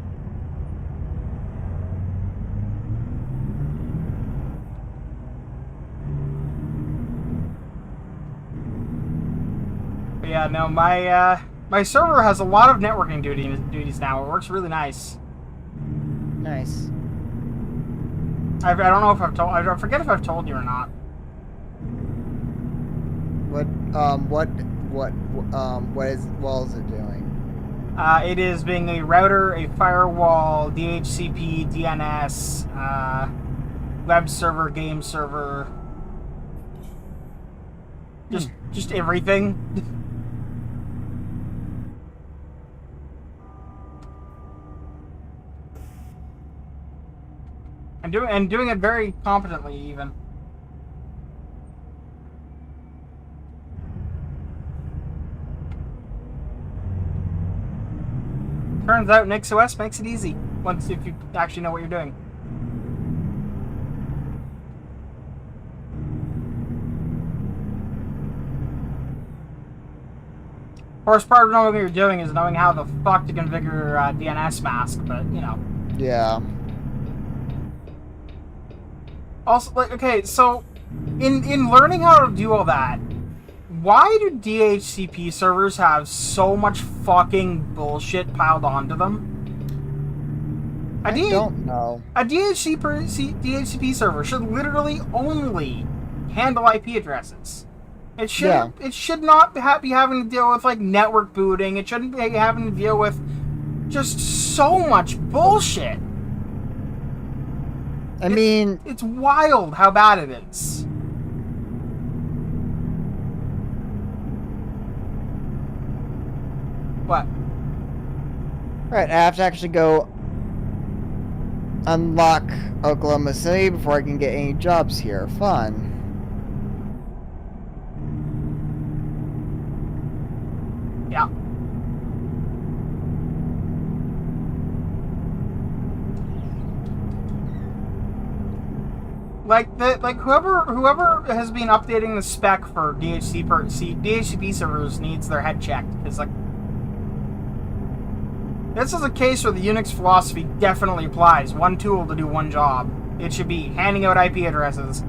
But yeah, no, my server has a lot of networking duties now. It works really nice. Nice. I don't know if I've told... I forget if I've told you or not. What is it doing? It is being a router, a firewall, DHCP, DNS, web server, game server, just everything. and doing it very competently, even. Turns out NixOS makes it easy if you actually know what you're doing. Of course, part of knowing what you're doing is knowing how the fuck to configure DNS mask, but you know. Yeah. Also, like, okay, so in learning how to do all that, why do DHCP servers have so much fucking bullshit piled onto them? I don't know. A DHCP server should literally only handle IP addresses. It should not be having to deal with like network booting. It shouldn't be having to deal with just so much bullshit. I mean, it's wild how bad it is. What? Right, I have to actually go unlock Oklahoma City before I can get any jobs here. Fun. Yeah. Like whoever has been updating the spec for DHCP servers needs their head checked. It's like, this is a case where the Unix philosophy definitely applies. One tool to do one job. It should be handing out IP addresses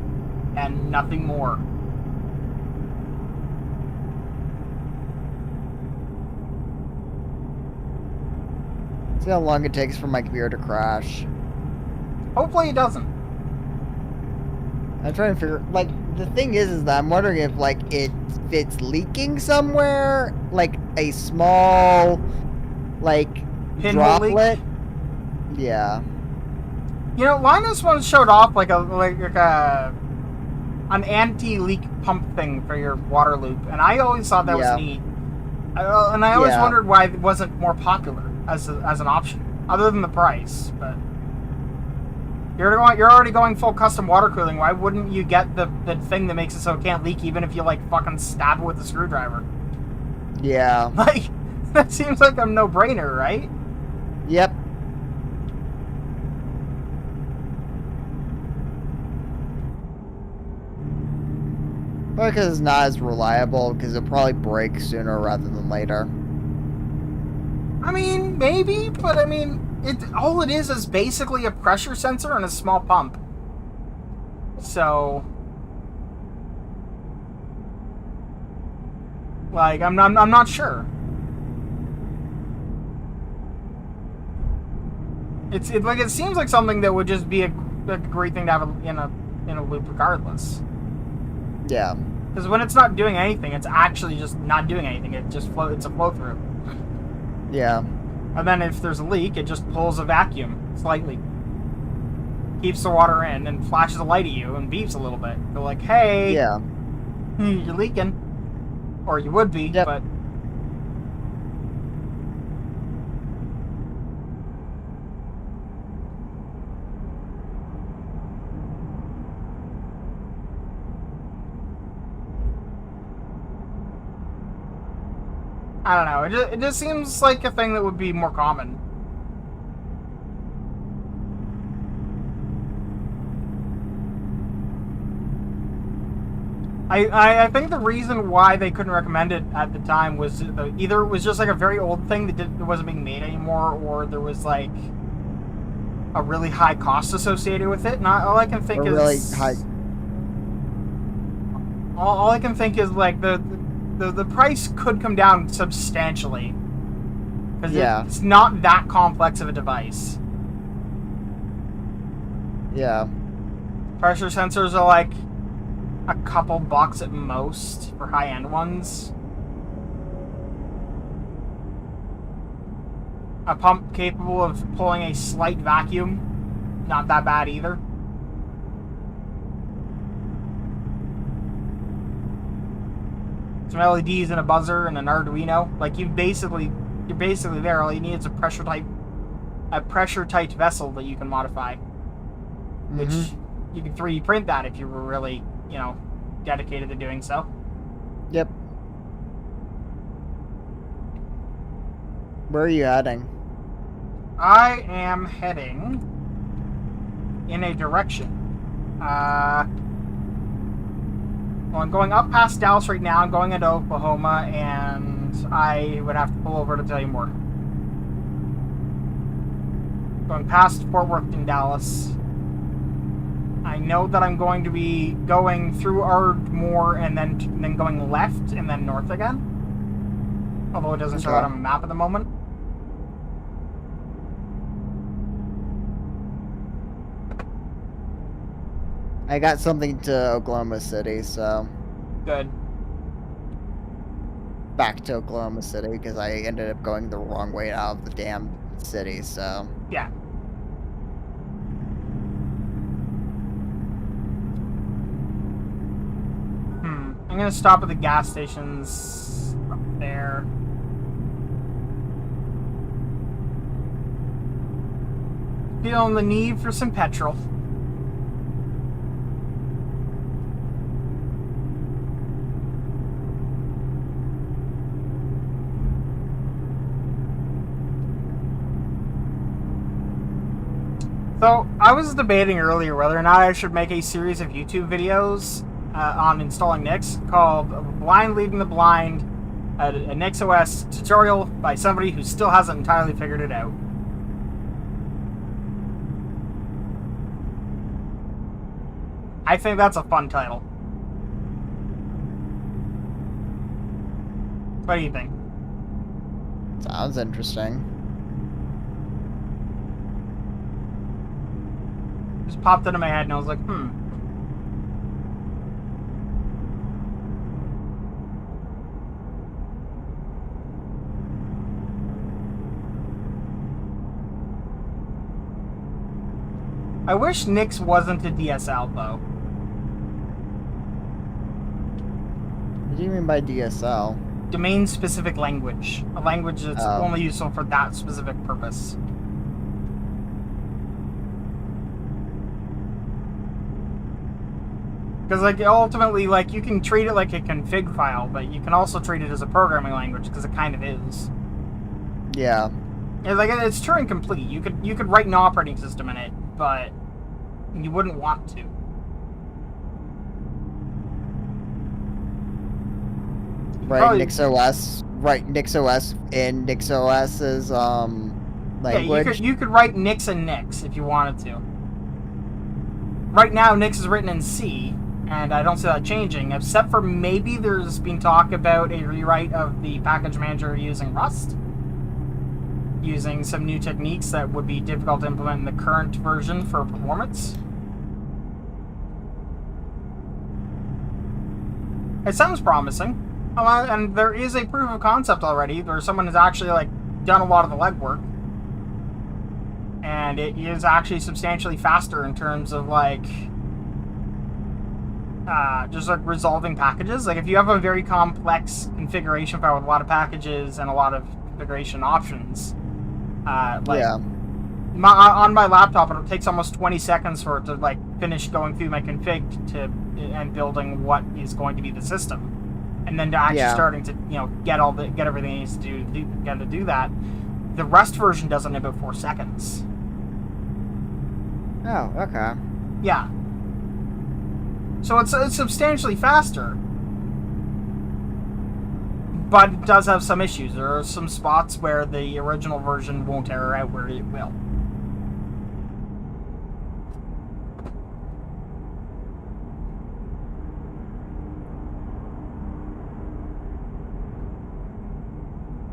and nothing more. See how long it takes for my computer to crash. Hopefully it doesn't. I'm trying to figure... Like, the thing is that I'm wondering if, like, it's leaking somewhere? Like, a small, like, Pinhole droplet? leak? Yeah. You know, Linus once showed off, like an anti-leak pump thing for your water loop, and I always thought that was neat. And I always wondered why it wasn't more popular as an option, other than the price, but... You're already going full custom water cooling. Why wouldn't you get the thing that makes it so it can't leak, even if you like fucking stab it with a screwdriver? Yeah. Like, that seems like a no-brainer, right? Yep. Because it's not as reliable, because it'll probably break sooner rather than later. I mean, maybe, but I mean... all it is basically a pressure sensor and a small pump. So, like, I'm not sure. It seems like something that would just be a great thing to have in a loop regardless. Yeah. Because when it's not doing anything, it's actually just not doing anything. It's a flow through. Yeah. And then if there's a leak, it just pulls a vacuum slightly, keeps the water in, and flashes a light at you and beeps a little bit. They're like, "Hey, Yeah. you're leaking," or you would be, Yep. but. I don't know. It just seems like a thing that would be more common. I think the reason why they couldn't recommend it at the time was either it was just like a very old thing that wasn't being made anymore, or there was like a really high cost associated with it. And all I can think is really high. All I can think is like the price could come down substantially because it's not that complex of a device. Yeah. Pressure sensors are like a couple bucks at most for high-end ones. A pump capable of pulling a slight vacuum, not that bad either. Some LEDs and a buzzer and an Arduino. Like you're basically there. All you need is a pressure tight vessel that you can modify, which you can 3D print that if you were really, dedicated to doing so. Yep. Where are you heading? I am heading in a direction. Well, I'm going up past Dallas right now. I'm going into Oklahoma, and I would have to pull over to tell you more. Going past Fort Worth and Dallas. I know that I'm going to be going through Ardmore and then going left and then north again. Although it doesn't show it on the map at the moment. I got something to Oklahoma City, so... Good. Back to Oklahoma City, because I ended up going the wrong way out of the damn city, so... Yeah. I'm gonna stop at the gas stations up there. Feeling the need for some petrol. So, I was debating earlier whether or not I should make a series of YouTube videos on installing Nix called Blind Leading the Blind, a NixOS tutorial by somebody who still hasn't entirely figured it out. I think that's a fun title. What do you think? Sounds interesting. Just popped into my head and I was like, I wish Nix wasn't a DSL, though. What do you mean by DSL? Domain-specific language. A language that's only useful for that specific purpose. Because, like, ultimately, like, you can treat it like a config file, but you can also treat it as a programming language, because it kind of is. Yeah. Like, it's Turing complete. You could write an operating system in it, but you wouldn't want to. Write NixOS. Write NixOS in NixOS's language. Yeah, you could write Nix and Nix if you wanted to. Right now, Nix is written in C, and I don't see that changing, except for maybe there's been talk about a rewrite of the package manager using Rust. using some new techniques that would be difficult to implement in the current version for performance. It sounds promising, and there is a proof of concept already where someone has actually like done a lot of the legwork, and it is actually substantially faster in terms of like just like resolving packages. Like if you have a very complex configuration file with a lot of packages and a lot of configuration options, on my laptop it takes almost 20 seconds for it to like finish going through my config and building what is going to be the system, and then to actually starting to get everything it needs to do that. The Rust version does it in about 4 seconds. Oh, okay. Yeah. So it's substantially faster, but it does have some issues. There are some spots where the original version won't error out where it will.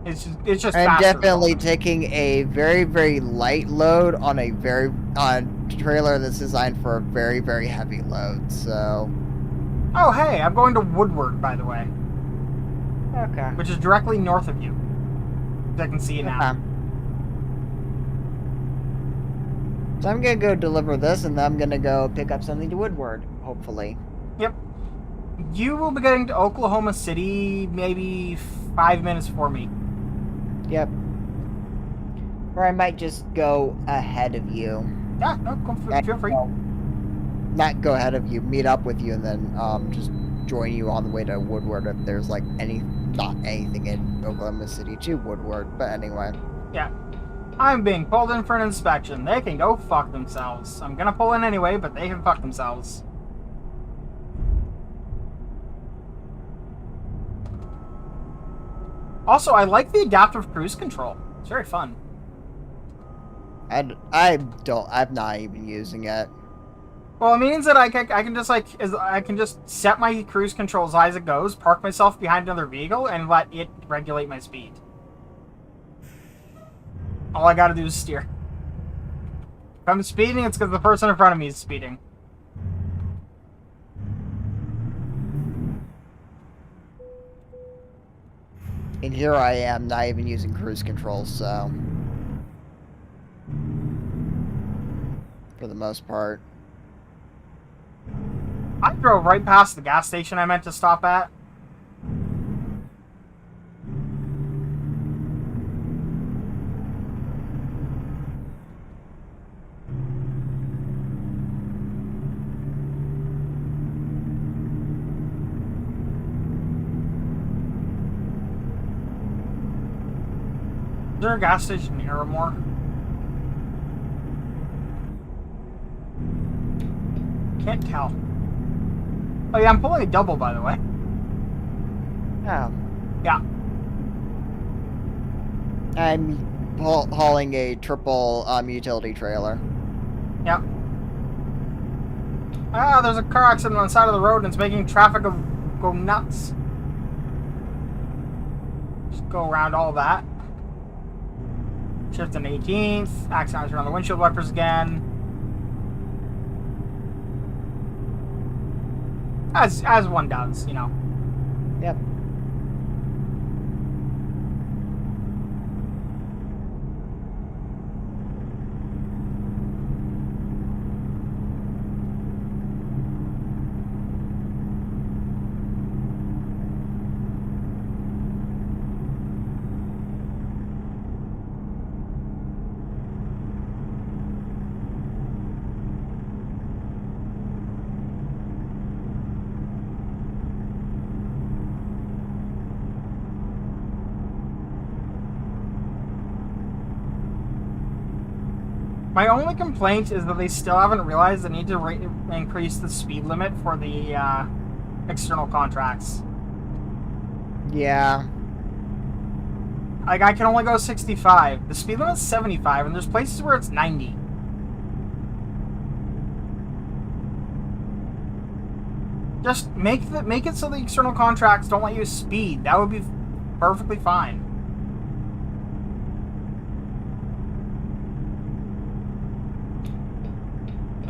It's just I'm faster definitely taking a very, very light load on a trailer that's designed for a very, very heavy load, so... Oh, hey, I'm going to Woodward, by the way. Okay. Which is directly north of you. I can see it now. Okay. So I'm gonna go deliver this, and then I'm gonna go pick up something to Woodward, hopefully. Yep. You will be getting to Oklahoma City maybe 5 minutes before me. Yep. Or I might just go ahead of you. Yeah, no, feel free. Not go ahead of you, meet up with you, and then just join you on the way to Woodward if there's like not anything in Oklahoma City to Woodward, but anyway. Yeah. I'm being pulled in for an inspection. They can go fuck themselves. I'm gonna pull in anyway, but they can fuck themselves. Also, I like the adaptive cruise control. It's very fun. I'm not even using it. Well, it means that I can just set my cruise control as high as it goes, park myself behind another vehicle, and let it regulate my speed. All I gotta do is steer. If I'm speeding, it's because the person in front of me is speeding. And here I am, not even using cruise control, so... For the most part. I drove right past the gas station I meant to stop at. Is there a gas station near or more? Can't tell. Oh yeah, I'm pulling a double, by the way. Oh. Yeah. I'm hauling a triple utility trailer. Yep. Ah, there's a car accident on the side of the road and it's making traffic go nuts. Just go around all that. Shift on 18th. Accidents around the windshield wipers again. As one does, you know. Yep. My only complaint is that they still haven't realized they need to increase the speed limit for the external contracts. Yeah. Like, I can only go 65. The speed limit's 75, and there's places where it's 90. Just make it so the external contracts don't let you speed. That would be perfectly fine.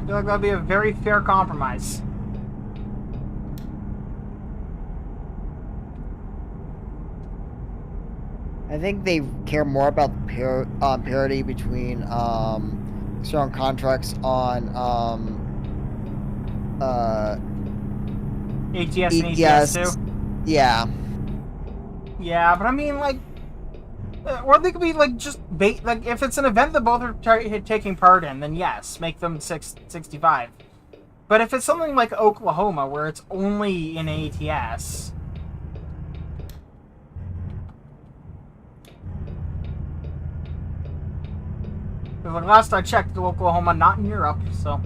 feel like that'd be a very fair compromise. I think they care more about the parity between strong contracts on ATS and ATS too. Yeah. Yeah, but I mean, like, or they could be like just bait. Like, if it's an event that both are taking part in, then yes, make them 65. But if it's something like Oklahoma, where it's only in ATS. Because last I checked, Oklahoma not in Europe, so.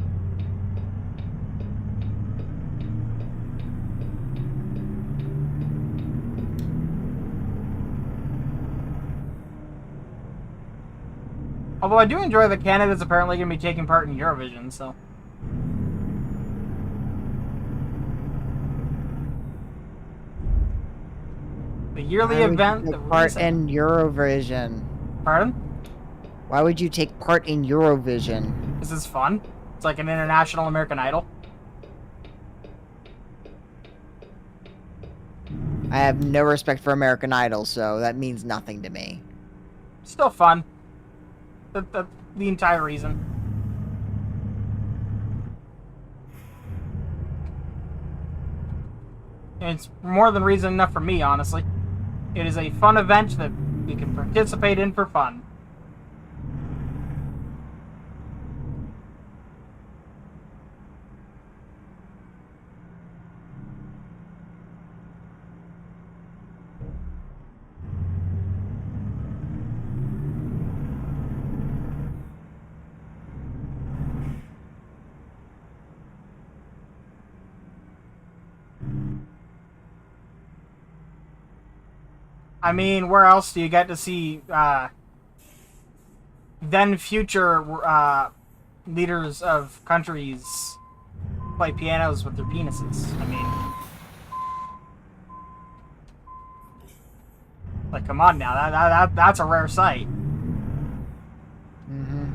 Although I do enjoy that Canada's apparently going to be taking part in Eurovision, so. The yearly event that part in Eurovision. Pardon? Why would you take part in Eurovision? This is fun. It's like an international American Idol. I have no respect for American Idol, so that means nothing to me. Still fun. The entire reason. And it's more than reason enough for me, honestly. It is a fun event that we can participate in for fun. I mean, where else do you get to see then future leaders of countries play pianos with their penises? I mean, like, come on now, that's a rare sight. Mm-hmm.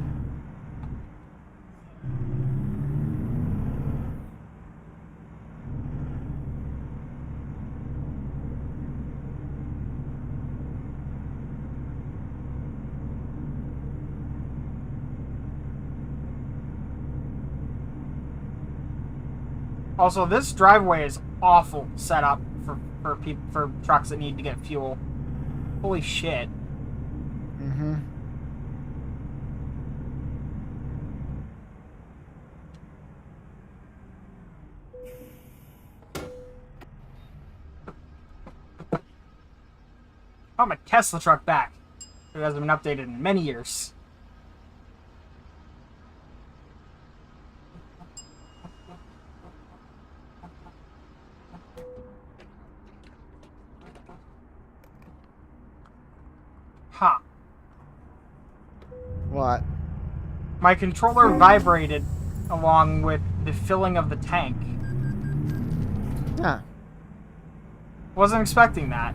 Also, this driveway is awful set up for trucks that need to get fuel. Holy shit. Mm-hmm. Oh, my Tesla truck back. It hasn't been updated in many years. Huh. What? My controller vibrated along with the filling of the tank. Huh. Wasn't expecting that.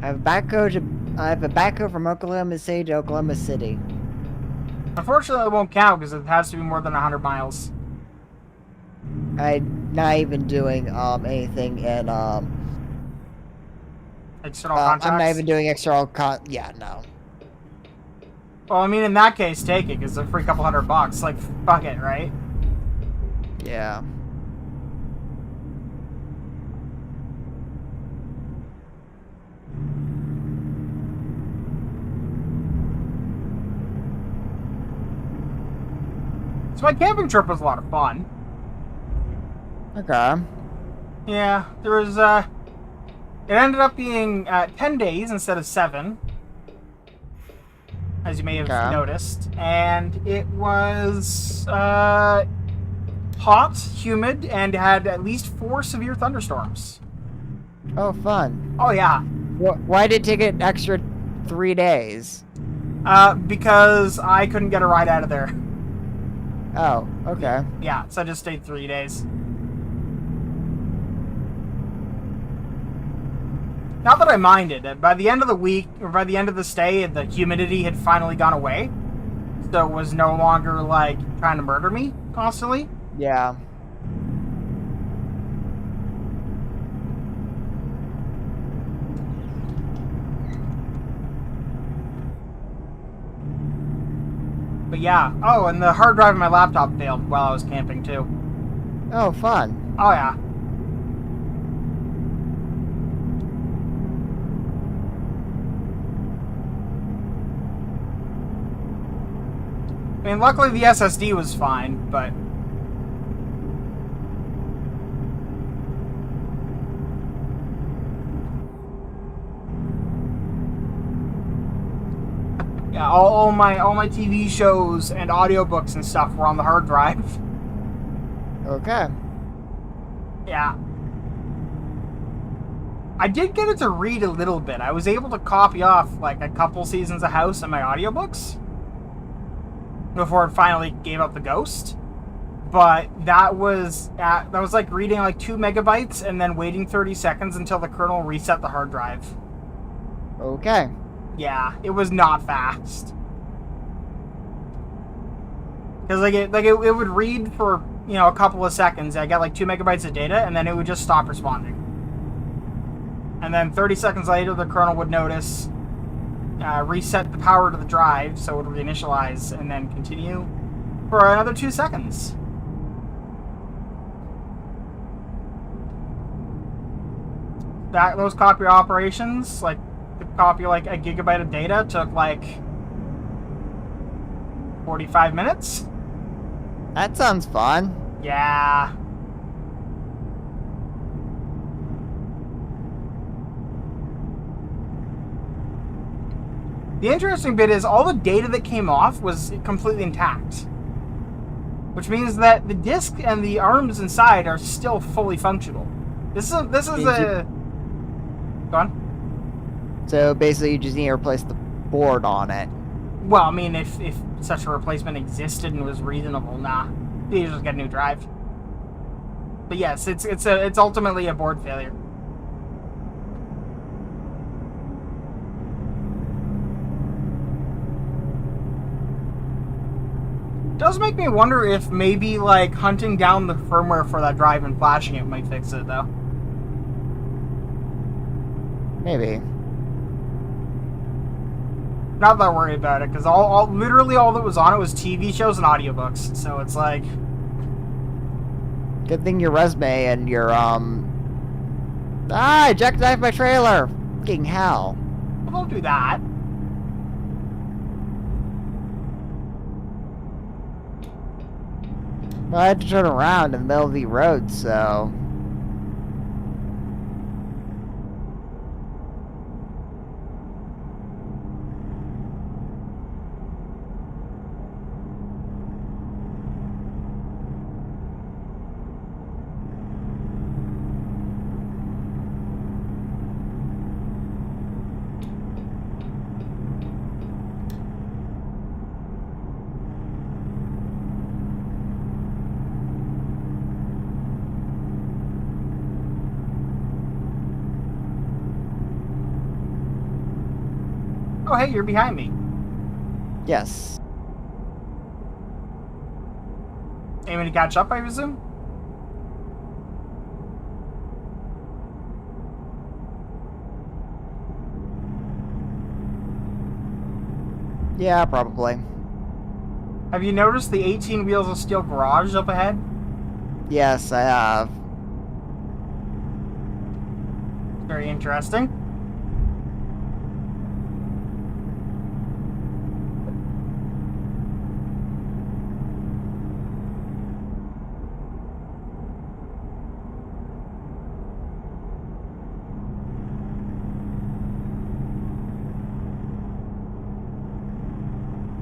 I have a backhoe from Oklahoma City to Oklahoma City. Unfortunately, it won't count because it has to be more than 100 miles. I'm not even doing anything in External contacts? I'm not even doing external yeah, no. Well, I mean, in that case, take it, because it's a free couple $100. Like, fuck it, right? Yeah. So my camping trip was a lot of fun. Okay. Yeah, there was, it ended up being 10 days instead of 7. As you may have noticed. And it was hot, humid, and had at least 4 severe thunderstorms. Oh, fun. Oh, yeah. Why did it take an extra 3 days? Because I couldn't get a ride out of there. Oh, okay. Yeah, so I just stayed 3 days. Not that I minded. By the end of the week, or by the end of the stay, the humidity had finally gone away. So it was no longer, like, trying to murder me constantly. Yeah. But yeah. Oh, and the hard drive in my laptop failed while I was camping, too. Oh, fun. Oh, yeah. I mean, luckily the SSD was fine, but... Yeah, all my TV shows and audiobooks and stuff were on the hard drive. Okay. Yeah. I did get it to read a little bit. I was able to copy off, like, a couple seasons of House in my audiobooks before it finally gave up the ghost. But that was like reading like 2 megabytes and then waiting 30 seconds until the kernel reset the hard drive. Okay. Yeah, it was not fast. Because it would read for, you know, a couple of seconds. I got like 2 megabytes of data, and then it would just stop responding. And then 30 seconds later, the kernel would notice, reset the power to the drive, so it would reinitialize, and then continue for another 2 seconds. Those copy operations, like to copy like a gigabyte of data, took like 45 minutes. That sounds fun. Yeah. The interesting bit is all the data that came off was completely intact, which means that the disk and the arms inside are still fully functional. This is a. Go on. So basically, you just need to replace the board on it. Well, I mean, if such a replacement existed and was reasonable, nah, you just get a new drive. But yes, it's ultimately a board failure. Does make me wonder if maybe like hunting down the firmware for that drive and flashing it might fix it, though. Maybe. Not that worried about it, because literally all that was on it was TV shows and audiobooks. So it's like, Good thing your resume and your I jackknifed my trailer. Fucking hell. well, don't do that. Well, I had to turn around in the middle of the road, so. Oh, hey, you're behind me. Yes. Aiming to catch up, I presume? Yeah, probably. Have you noticed the 18 wheels of steel garage up ahead? Yes, I have. Very interesting.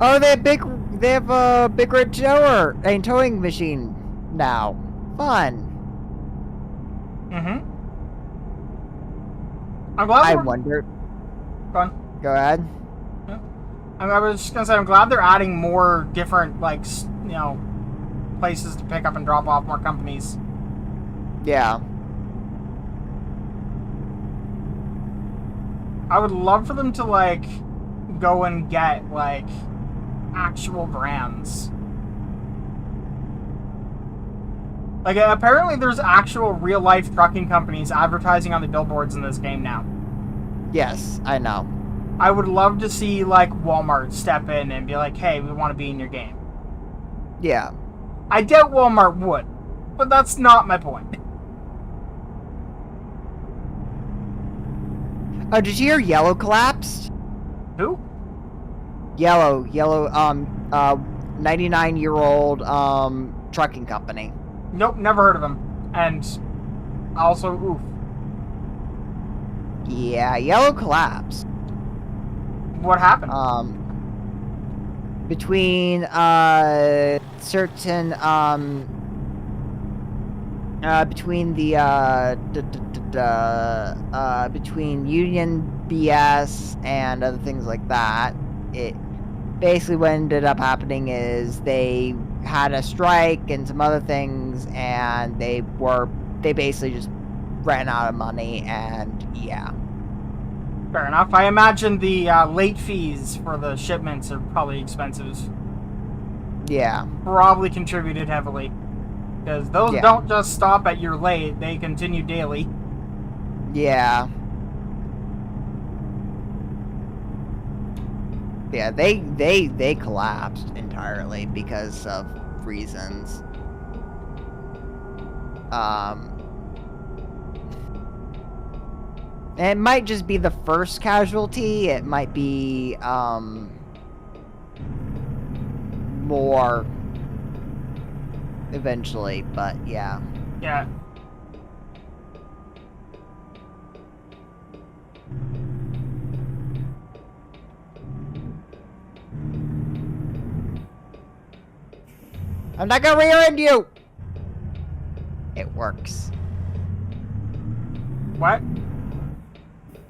Oh, they have a big red tower and towing machine now. Fun. Mm-hmm. I'm glad I we're... wonder. Go on. Go ahead. Yeah. I was just gonna say, I'm glad they're adding more different, like, you know, places to pick up and drop off more companies. Yeah. I would love for them to, like, go and get, like, actual brands. Like, apparently there's actual real-life trucking companies advertising on the billboards in this game now. Yes, I know. I would love to see, like, Walmart step in and be like, hey, we want to be in your game. Yeah. I doubt Walmart would, but that's not my point. Oh, did you hear Yellow collapsed? Who? Yellow, 99-year-old, trucking company. Nope, never heard of him. And also, oof. Yeah, Yellow collapsed. What happened? Between, certain, between the, between union BS and other things like that, it basically what ended up happening is they had a strike and some other things, and they basically just ran out of money, and yeah. Fair enough. I imagine the late fees for the shipments are probably expensive. Yeah. Probably contributed heavily. Because those Yeah. don't just stop at you're late, they continue daily. Yeah. Yeah, they collapsed entirely because of reasons. It might just be the first casualty. It might be more eventually, but yeah. Yeah. I'm not gonna rear end you! It works. What?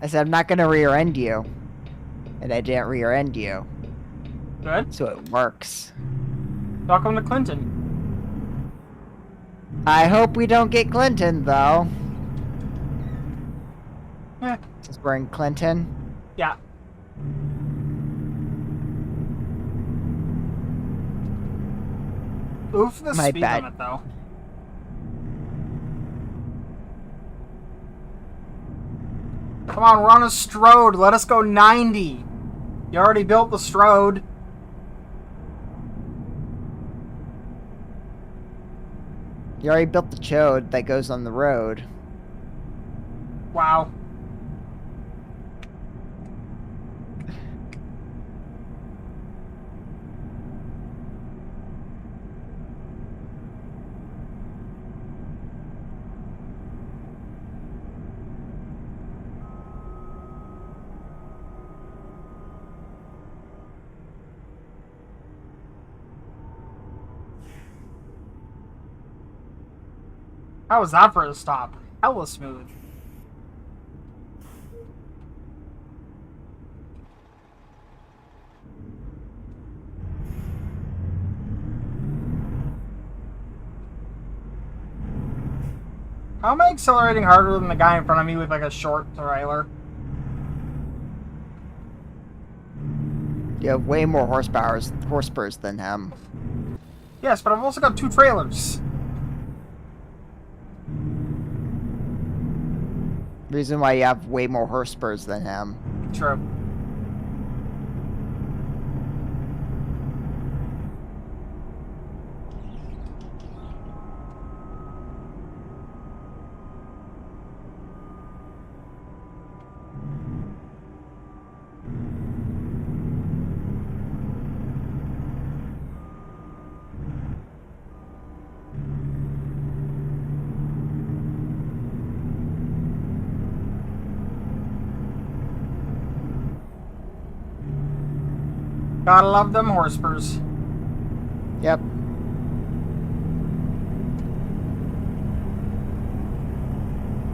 I said I'm not gonna rear end you. And I didn't rear end you. Good. So it works. Welcome to Clinton. I hope we don't get Clinton, though. Eh. Since we're in Clinton. Yeah. Oof the My speed bad. limit, though. Come on, we're on a Strode. Let us go 90. You already built the Strode. You already built the chode that goes on the road. Wow. How was that for a stop? Hella smooth. How am I accelerating harder than the guy in front of me with like a short trailer? You have way more horsepowers than him. Yes, but I've also got 2 trailers. Reason why you have way more horsepowers than him. True. Gotta love them horsepurs. Yep.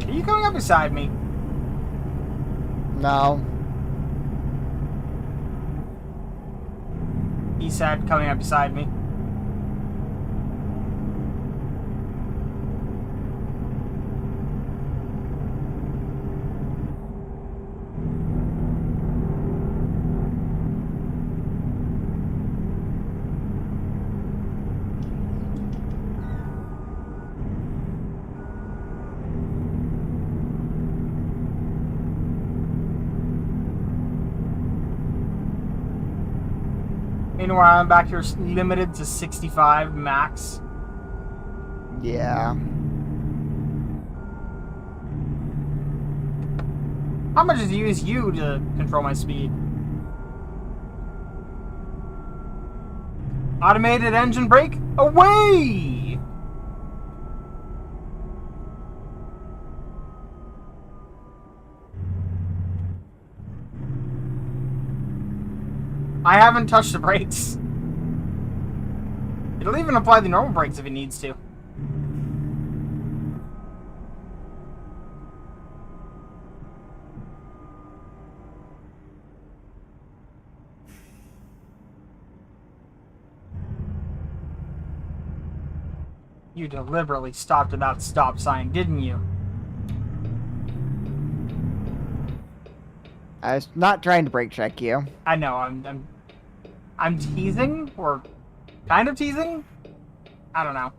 Are you coming up beside me? No. He said, coming up beside me. Meanwhile, I'm back here limited to 65 max. Yeah. How much does it use you to control my speed? Automated engine brake, away! I haven't touched the brakes. It'll even apply the normal brakes if it needs to. You deliberately stopped at that stop sign, didn't you? I was not trying to brake check you. I know, I'm teasing, or kind of teasing? I don't know.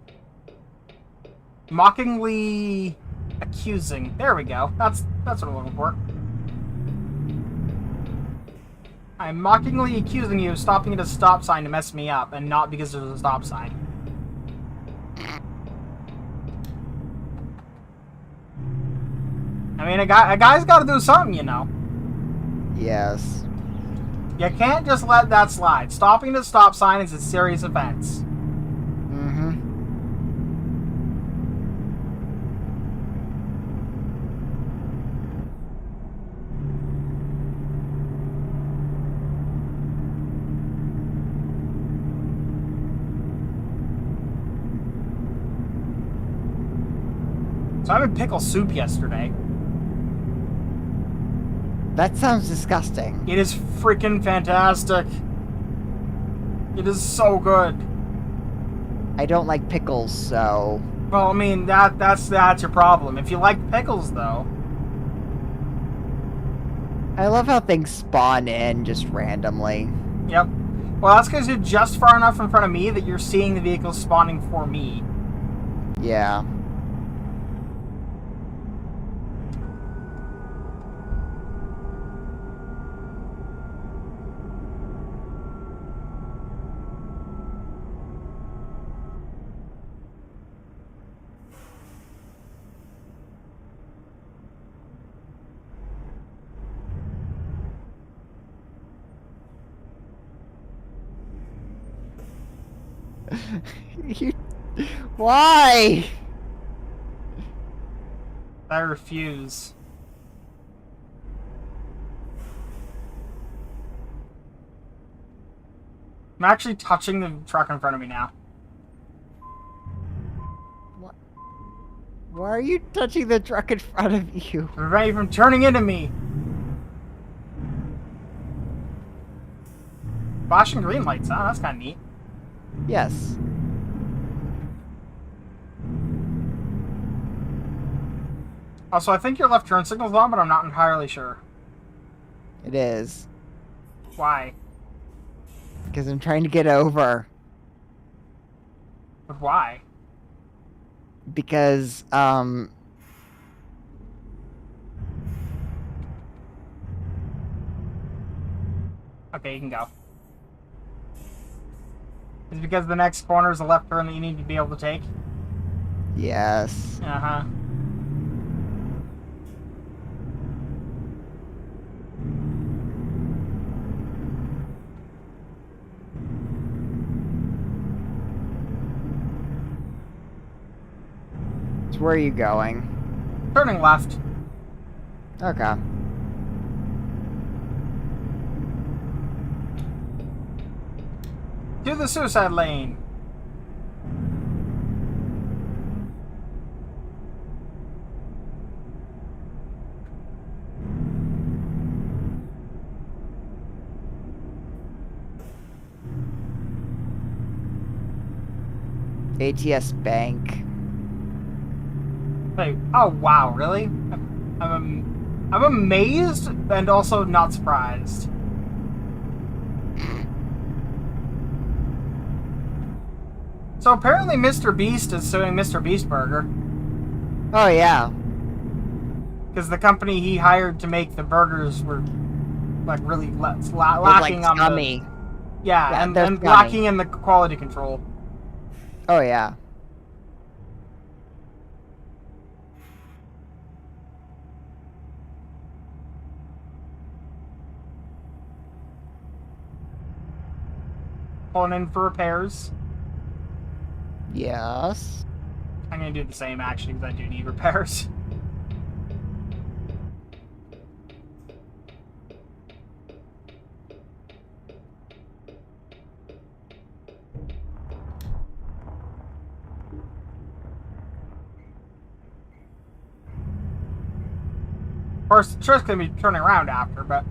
Mockingly accusing. There we go. That's what I'm looking for. I'm mockingly accusing you of stopping at a stop sign to mess me up, and not because there's a stop sign. I mean, a guy's got to do something, you know. Yes. You can't just let that slide. Stopping at a stop sign is a serious offense. Mm-hmm. So I had pickle soup yesterday. That sounds disgusting. It is freaking fantastic. It is so good. I don't like pickles, so... Well, I mean, that's your problem. If you like pickles, though... I love how things spawn in just randomly. Yep. Well, that's because you're just far enough in front of me that you're seeing the vehicles spawning for me. Yeah. You... Why? I refuse. I'm actually touching the truck in front of me now. What? Why are you touching the truck in front of you? To prevent you from turning into me. Flashing green lights, huh? That's kind of neat. Yes. Also, I think your left turn signal's on, but I'm not entirely sure. It is. Why? Because I'm trying to get over. But why? Because, Okay, you can go. Is it because the next corner is a left turn that you need to be able to take? yes. Uh-huh. So where are you going? Turning left. Okay. To the suicide lane. ATS Bank. Wait, oh wow, really? I'm amazed and also not surprised. So apparently Mr. Beast is suing Mr. Beast Burger. Oh, yeah. Because the company he hired to make the burgers were like really lacking It's like on scummy. Yeah, Yeah, and, they're and stunning. lacking in the quality control. Oh, yeah. Pulling in for repairs. Yes. I'm gonna do the same actually because I do need repairs. Of course, the truck's gonna be turning around after, but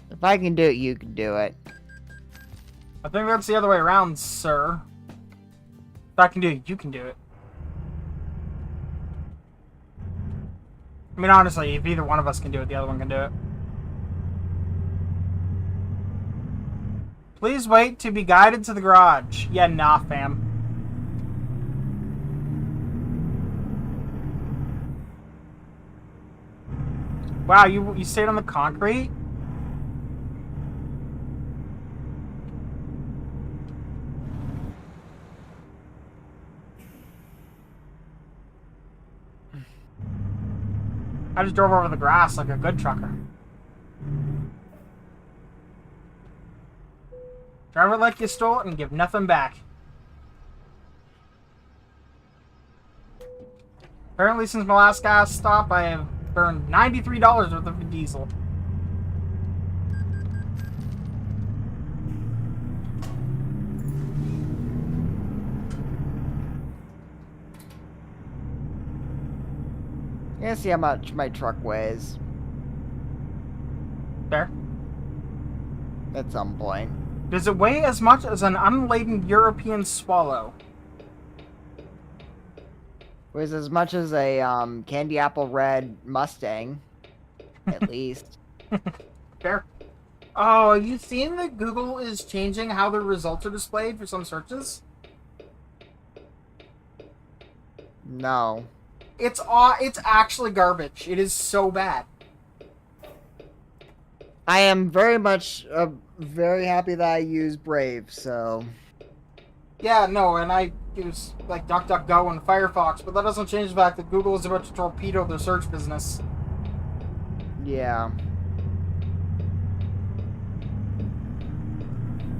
If I can do it, you can do it. I think that's the other way around, sir. If I can do it, you can do it. I mean, honestly, if either one of us can do it, the other one can do it. Please wait to be guided to the garage. Yeah, nah, fam. Wow, you stayed on the concrete? I just drove over the grass like a good trucker. Drive it like you stole it and give nothing back. Apparently, since my last gas stop, I have burned $93 worth of diesel. I'm gonna see how much my truck weighs There. at some point. Does it weigh as much as an unladen European swallow? Weighs as much as a candy apple red Mustang, at least. Fair. Oh, have you seen that Google is changing how the results are displayed for some searches? No. It's actually garbage. It is so bad. I am very much very happy that I use Brave, so... Yeah, no, and I use like DuckDuckGo and Firefox, but that doesn't change the fact that Google is about to torpedo their search business. Yeah.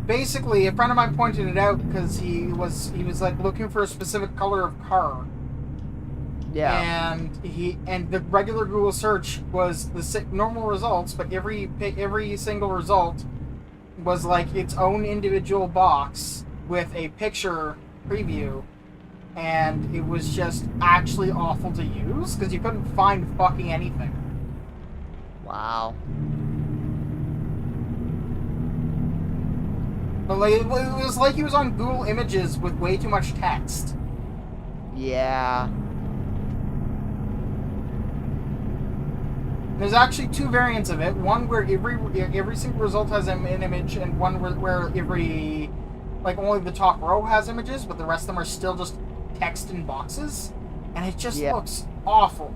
Basically, a friend of mine pointed it out because he was like looking for a specific color of car. Yeah. And the regular Google search was the normal results, but every single result was like its own individual box with a picture preview, and it was just actually awful to use because you couldn't find fucking anything. Wow. But like, it was like he was on Google Images with way too much text. Yeah. There's actually two variants of it. One where every single result has an image, and one where every, like, only the top row has images, but the rest of them are still just text in boxes, and it just looks awful.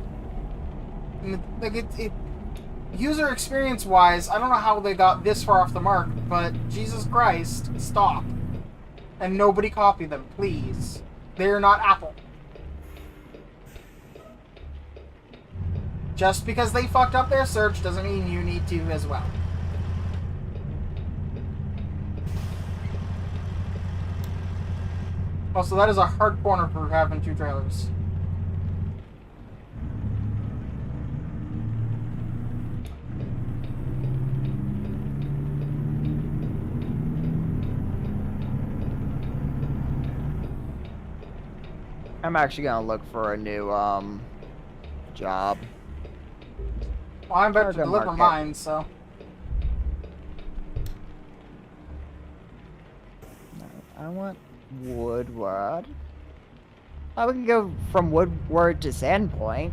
And like it user experience wise, I don't know how they got this far off the mark, but Jesus Christ, stop. And nobody copy them, please. They're not Apple. Just because they fucked up their search doesn't mean you need to as well. Also, that is a hard corner for having two trailers. I'm actually gonna look for a new job. Well, I'm about to Cargo deliver market. mine, so. I want Woodward. Oh, we can go from Woodward to Sandpoint.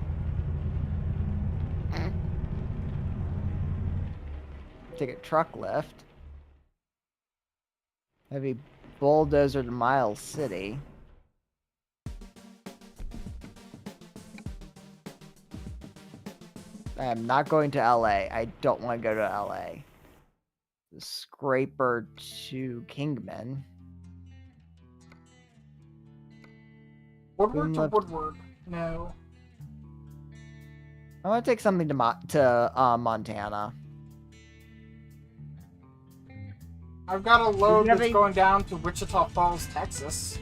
Take a truck lift. Heavy bulldozer to Miles City. I am not going to LA. I don't want to go to LA. The Scraper to Kingman. Woodward to Boomlift. Woodward. No. I want to take something to Montana. I've got a load have that's a- going down to Wichita Falls, Texas.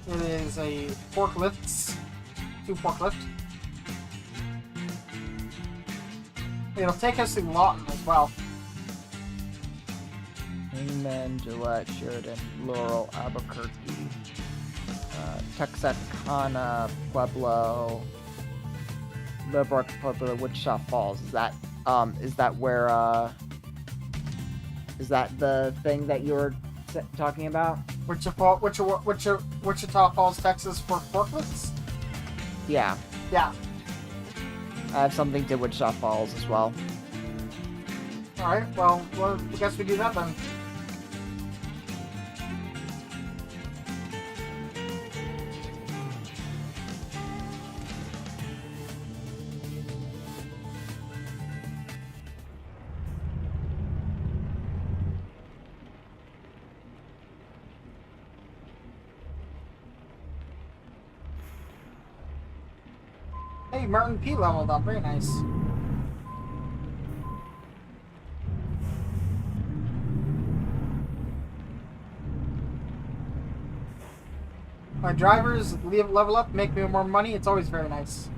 It is a forklifts. 2 forklift. It'll take us to Lawton as well. Kingman, Gillette, Sheridan, Laurel, Albuquerque, Texarkana, Pueblo, Lubbock, Pueblo, Wichita Falls. Is that where, is that the thing that you were talking about? Wichita Falls, Texas for forklifts? Yeah. Yeah. I have something to Wichita Falls as well. Alright, well, I guess we do that then. Hey, Martin P leveled up. Very nice. My drivers level up, make me more money. It's always very nice.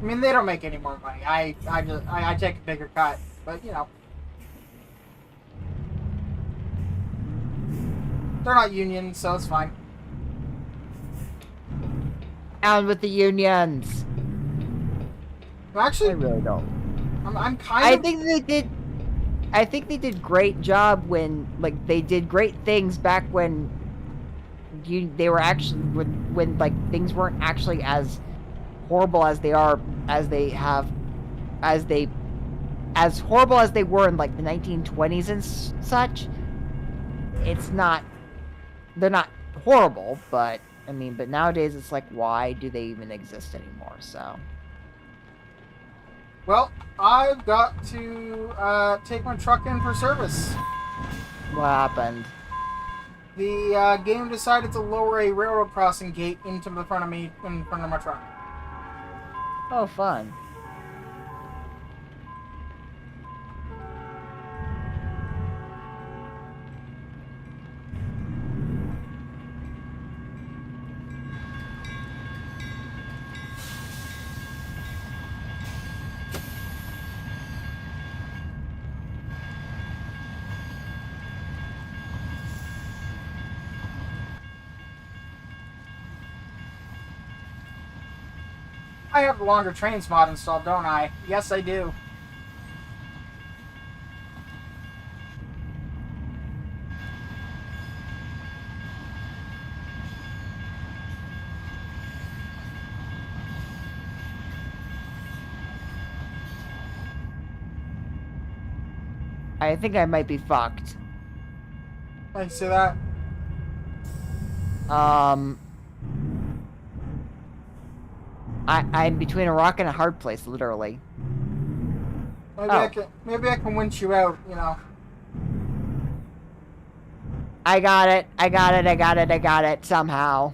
I mean, they don't make any more money. I take a bigger cut, but you know, they're not union, so it's fine. Down with the unions. Well, actually, I really don't. I'm kind I of. think they did great job when, like, they did great things back when they were actually when like things weren't actually as horrible as they are as horrible as they were in like the 1920s and such. They're not horrible, but I mean, but nowadays it's like, why do they even exist anymore? So. Well, I've got to take my truck in for service. What happened? The game decided to lower a railroad crossing gate into the front of me, in front of my truck. Oh, fun. I have the longer trains mod installed, don't I? Yes, I do. I think I might be fucked. I see that. I'm between a rock and a hard place, literally. Maybe I can winch you out, you know. I got it, somehow.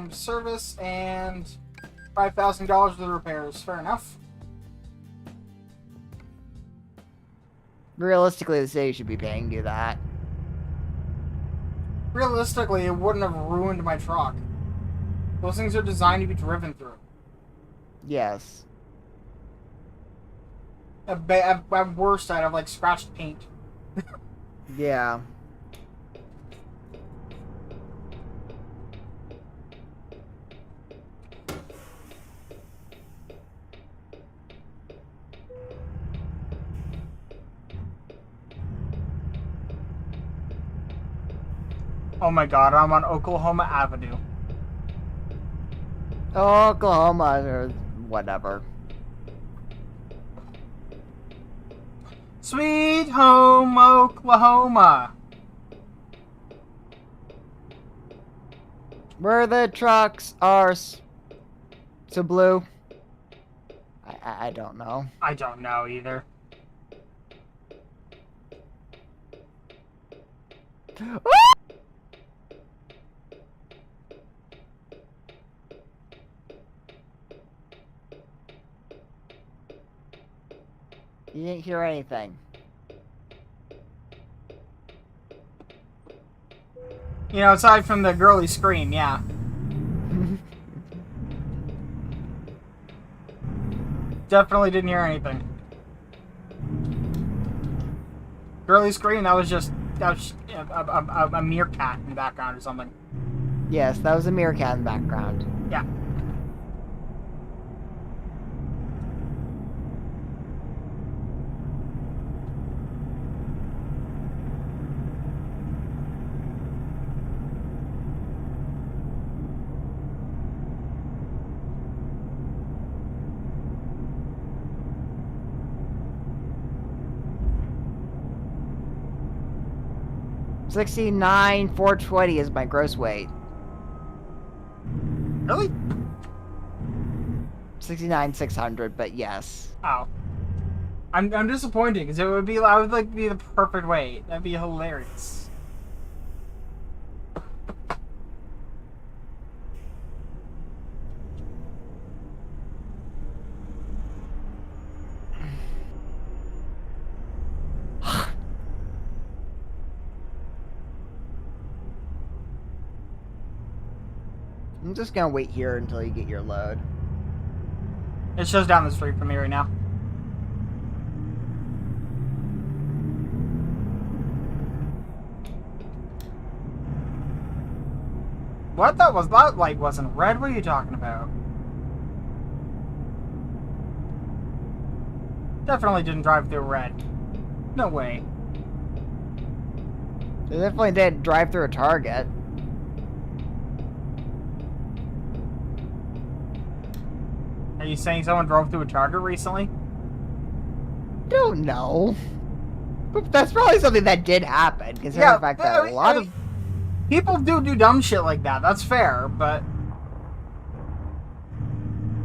lifetime service and $5,000 for the repairs. Fair enough. Realistically, the city should be paying you that. Realistically, it wouldn't have ruined my truck. Those things are designed to be driven through. Yes. At worst, I'd have, like, scratched paint. Yeah. Oh my god, I'm on Oklahoma Avenue. Oklahoma or whatever. Sweet home Oklahoma. Where the trucks are so blue. I don't know. I don't know either. You didn't hear anything. You know, aside from the girly scream, yeah. Definitely didn't hear anything. Girly scream, that was a meerkat in the background or something. Yes, that was a meerkat in the background. Yeah. $69,420 is my gross weight. Really? 69,600, but yes. Oh. I'm disappointed because it would be I would like be the perfect weight. That'd be hilarious. I'm just gonna wait here until you get your load. It's just down the street from me right now. What? That light wasn't red? What are you talking about? Definitely didn't drive through red. No way. They definitely did drive through a Target. Are you saying someone drove through a Target recently? Don't know. But that's probably something that did happen, considering the fact that a lot of people do dumb shit like that. That's fair, but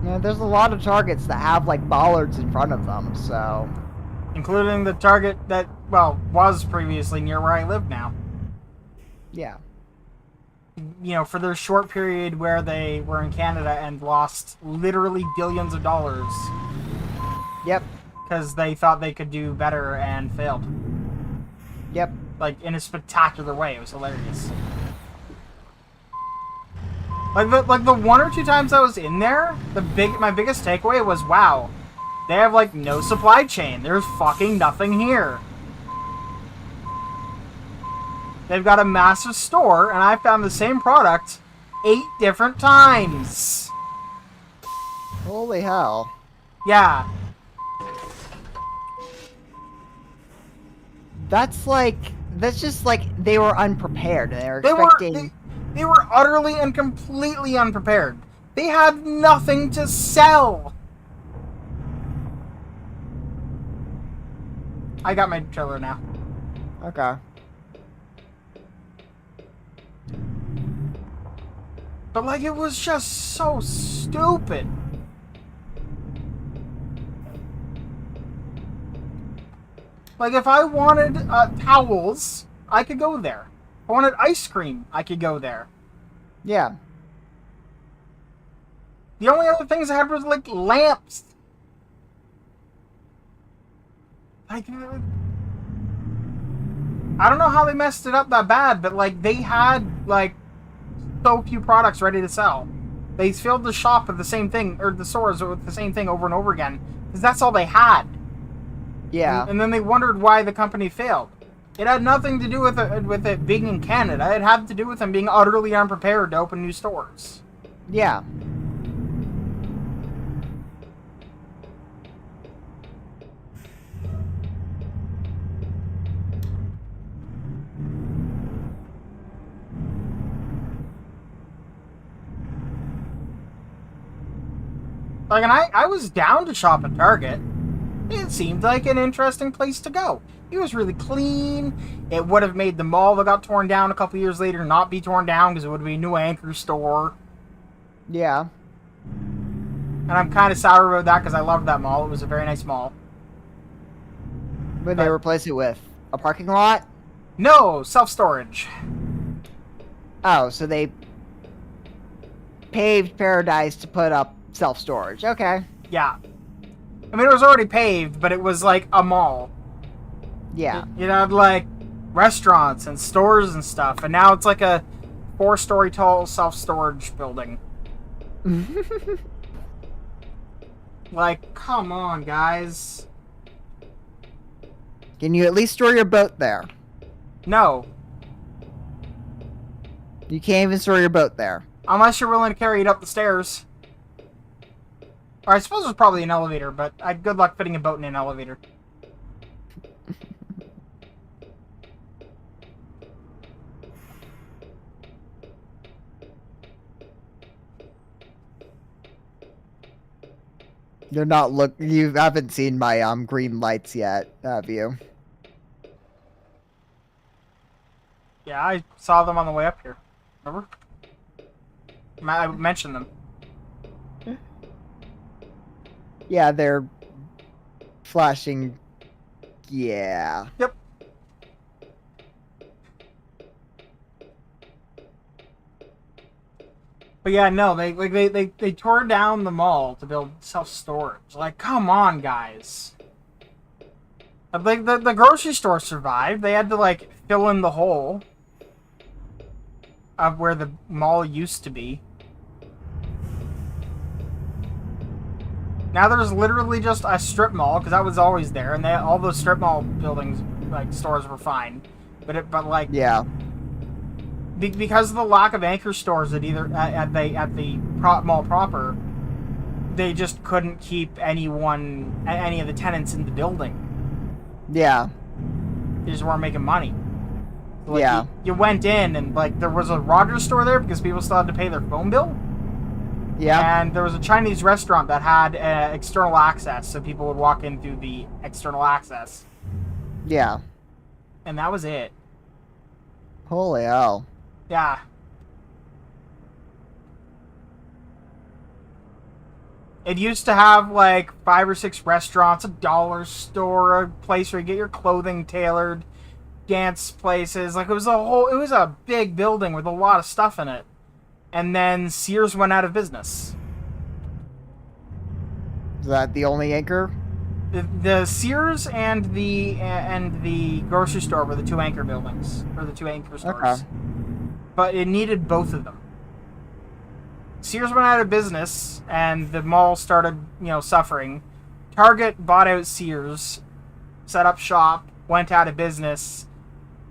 you know, there's a lot of Targets that have like bollards in front of them, so including the Target that was previously near where I live now. Yeah. You know, for their short period where they were in Canada and lost literally billions of dollars. Yep. Because they thought they could do better and failed. Yep. Like, in a spectacular way. It was hilarious. Like the one or two times I was in there, my biggest takeaway was, wow, they have, like, no supply chain. There's fucking nothing here. They've got a massive store, and I found the same product 8 different times. Holy hell. Yeah. That's just like they were unprepared and they were expecting. They were utterly and completely unprepared. They had nothing to sell. I got my trailer now. Okay. But, like, it was just so stupid. Like, if I wanted towels, I could go there. If I wanted ice cream, I could go there. Yeah. The only other things I had was like lamps. Like, I don't know how they messed it up that bad, but like they had like so few products ready to sell. They filled the shop with the same thing, or the stores with the same thing over and over again, because that's all they had. Yeah. And then they wondered why the company failed. It had nothing to do with it being in Canada. It had to do with them being utterly unprepared to open new stores. Yeah. Like, and I was down to shop at Target. It seemed like an interesting place to go. It was really clean. It would have made the mall that got torn down a couple years later not be torn down because it would be a new anchor store. Yeah. And I'm kind of sour about that because I loved that mall. It was a very nice mall. Would they replace it with a parking lot? No, self-storage. Oh, so they paved Paradise to put up self-storage. Okay. Yeah. I mean, it was already paved, but it was like a mall. Yeah. It had like restaurants and stores and stuff, and now it's like a 4-story tall self-storage building. Like, come on, guys. Can you at least store your boat there? No. You can't even store your boat there. Unless you're willing to carry it up the stairs. Or I suppose there's probably an elevator, but good luck fitting a boat in an elevator. You're not you haven't seen my green lights yet, have you? Yeah, I saw them on the way up here. Remember? I mentioned them. Yeah, they're flashing. Yeah. Yep. But yeah, no, they tore down the mall to build self-storage. Like, come on, guys. Like, the grocery store survived. They had to, like, fill in the hole of where the mall used to be. Now there's literally just a strip mall, because that was always there, and all those strip mall buildings, like, stores were fine. But like... Yeah. Because of the lack of anchor stores at the mall proper, they just couldn't keep any of the tenants in the building. Yeah. They just weren't making money. So, like, yeah. You went in and like there was a Rogers store there because people still had to pay their phone bill. Yeah. And there was a Chinese restaurant that had external access, so people would walk in through the external access. Yeah. And that was it. Holy hell. Yeah. It used to have like 5 or 6 restaurants, a dollar store, a place where you get your clothing tailored, dance places. Like it was a big building with a lot of stuff in it. And then Sears went out of business. Is that the only anchor? The Sears and the grocery store were the 2 anchor buildings, or the 2 anchor stores. Okay. But it needed both of them. Sears went out of business, and the mall started, suffering. Target bought out Sears, set up shop, went out of business,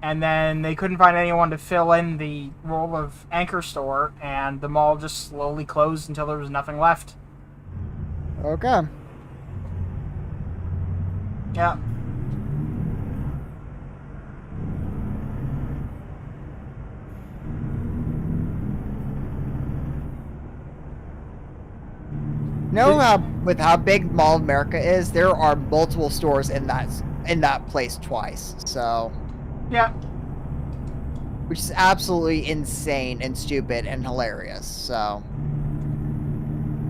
and then they couldn't find anyone to fill in the role of anchor store, and the mall just slowly closed until there was nothing left. Okay. Yeah. With how big Mall of America is, there are multiple stores in that place twice. So, Yeah. which is absolutely insane and stupid and hilarious. So,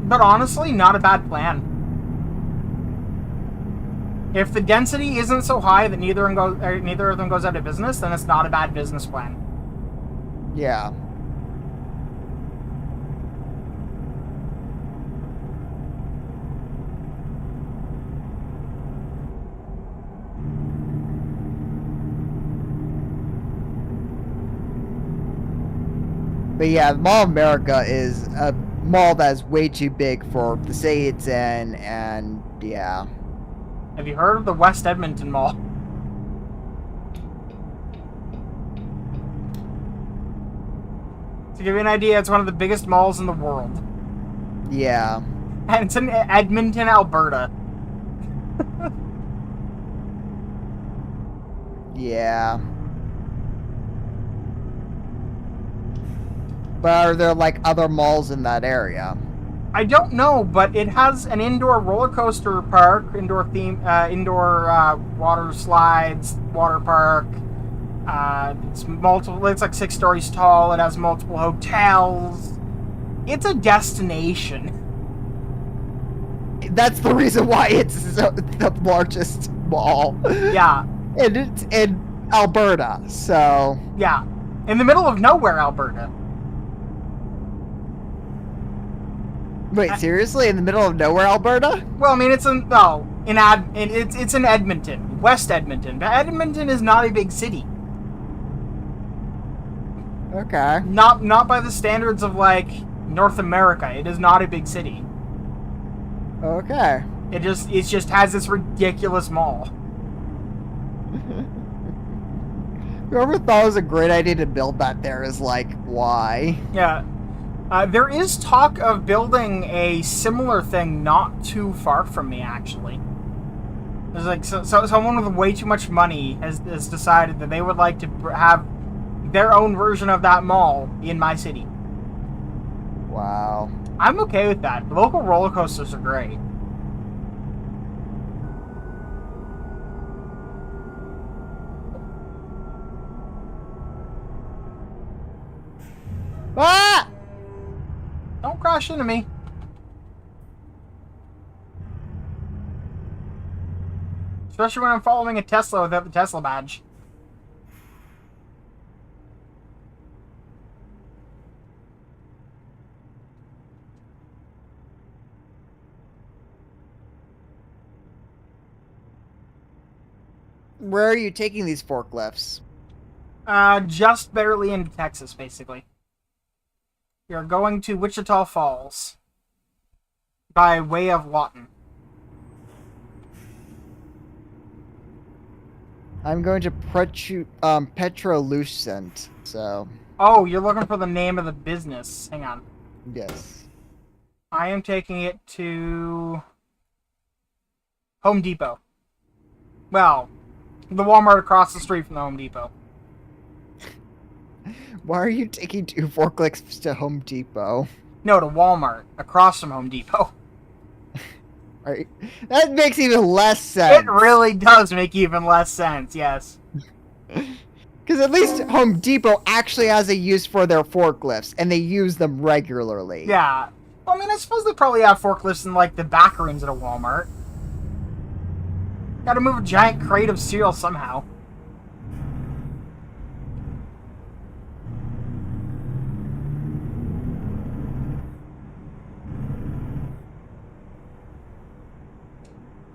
But honestly, not a bad plan. If the density isn't so high that neither of them goes out of business, then it's not a bad business plan. yeah. But yeah, Mall of America is a mall that is way too big for the city it's in, and yeah. Have you heard of the West Edmonton Mall? To give you an idea, it's one of the biggest malls in the world. Yeah. And it's in Edmonton, Alberta. Yeah. But are there like other malls in that area? I don't know, but it has an indoor roller coaster park, indoor water slides, water park. It's multiple. It's like 6 stories tall. It has multiple hotels. It's a destination. That's the reason why it's the largest mall. Yeah. And it's in Alberta, so. Yeah. In the middle of nowhere, Alberta. Wait, seriously? In the middle of nowhere, Alberta? Well, I mean, it's in it's in Edmonton, West Edmonton. But Edmonton is not a big city. Okay. Not by the standards of like North America. It is not a big city. Okay. It just has this ridiculous mall. Whoever thought it was a great idea to build that there is like, why? Yeah. There is talk of building a similar thing not too far from me, actually. There's like someone with way too much money has decided that they would like to have their own version of that mall in my city. Wow. I'm okay with that. Local roller coasters are great. Ah! Don't crash into me. Especially when I'm following a Tesla without the Tesla badge. Where are you taking these forklifts? Just barely into Texas, basically. You're going to Wichita Falls by way of Lawton. I'm going to Petrolucent, so. Oh, you're looking for the name of the business. Hang on. Yes. I am taking it to Home Depot. Well, the Walmart across the street from the Home Depot. Why are you taking 2 forklifts to Home Depot? No, to Walmart across from Home Depot. Right. That makes even less sense. It really does make even less sense, yes. Because at least Home Depot actually has a use for their forklifts, and they use them regularly. Yeah. Well, I mean, I suppose they probably have forklifts in, like, the back rooms at a Walmart. Gotta move a giant crate of cereal somehow.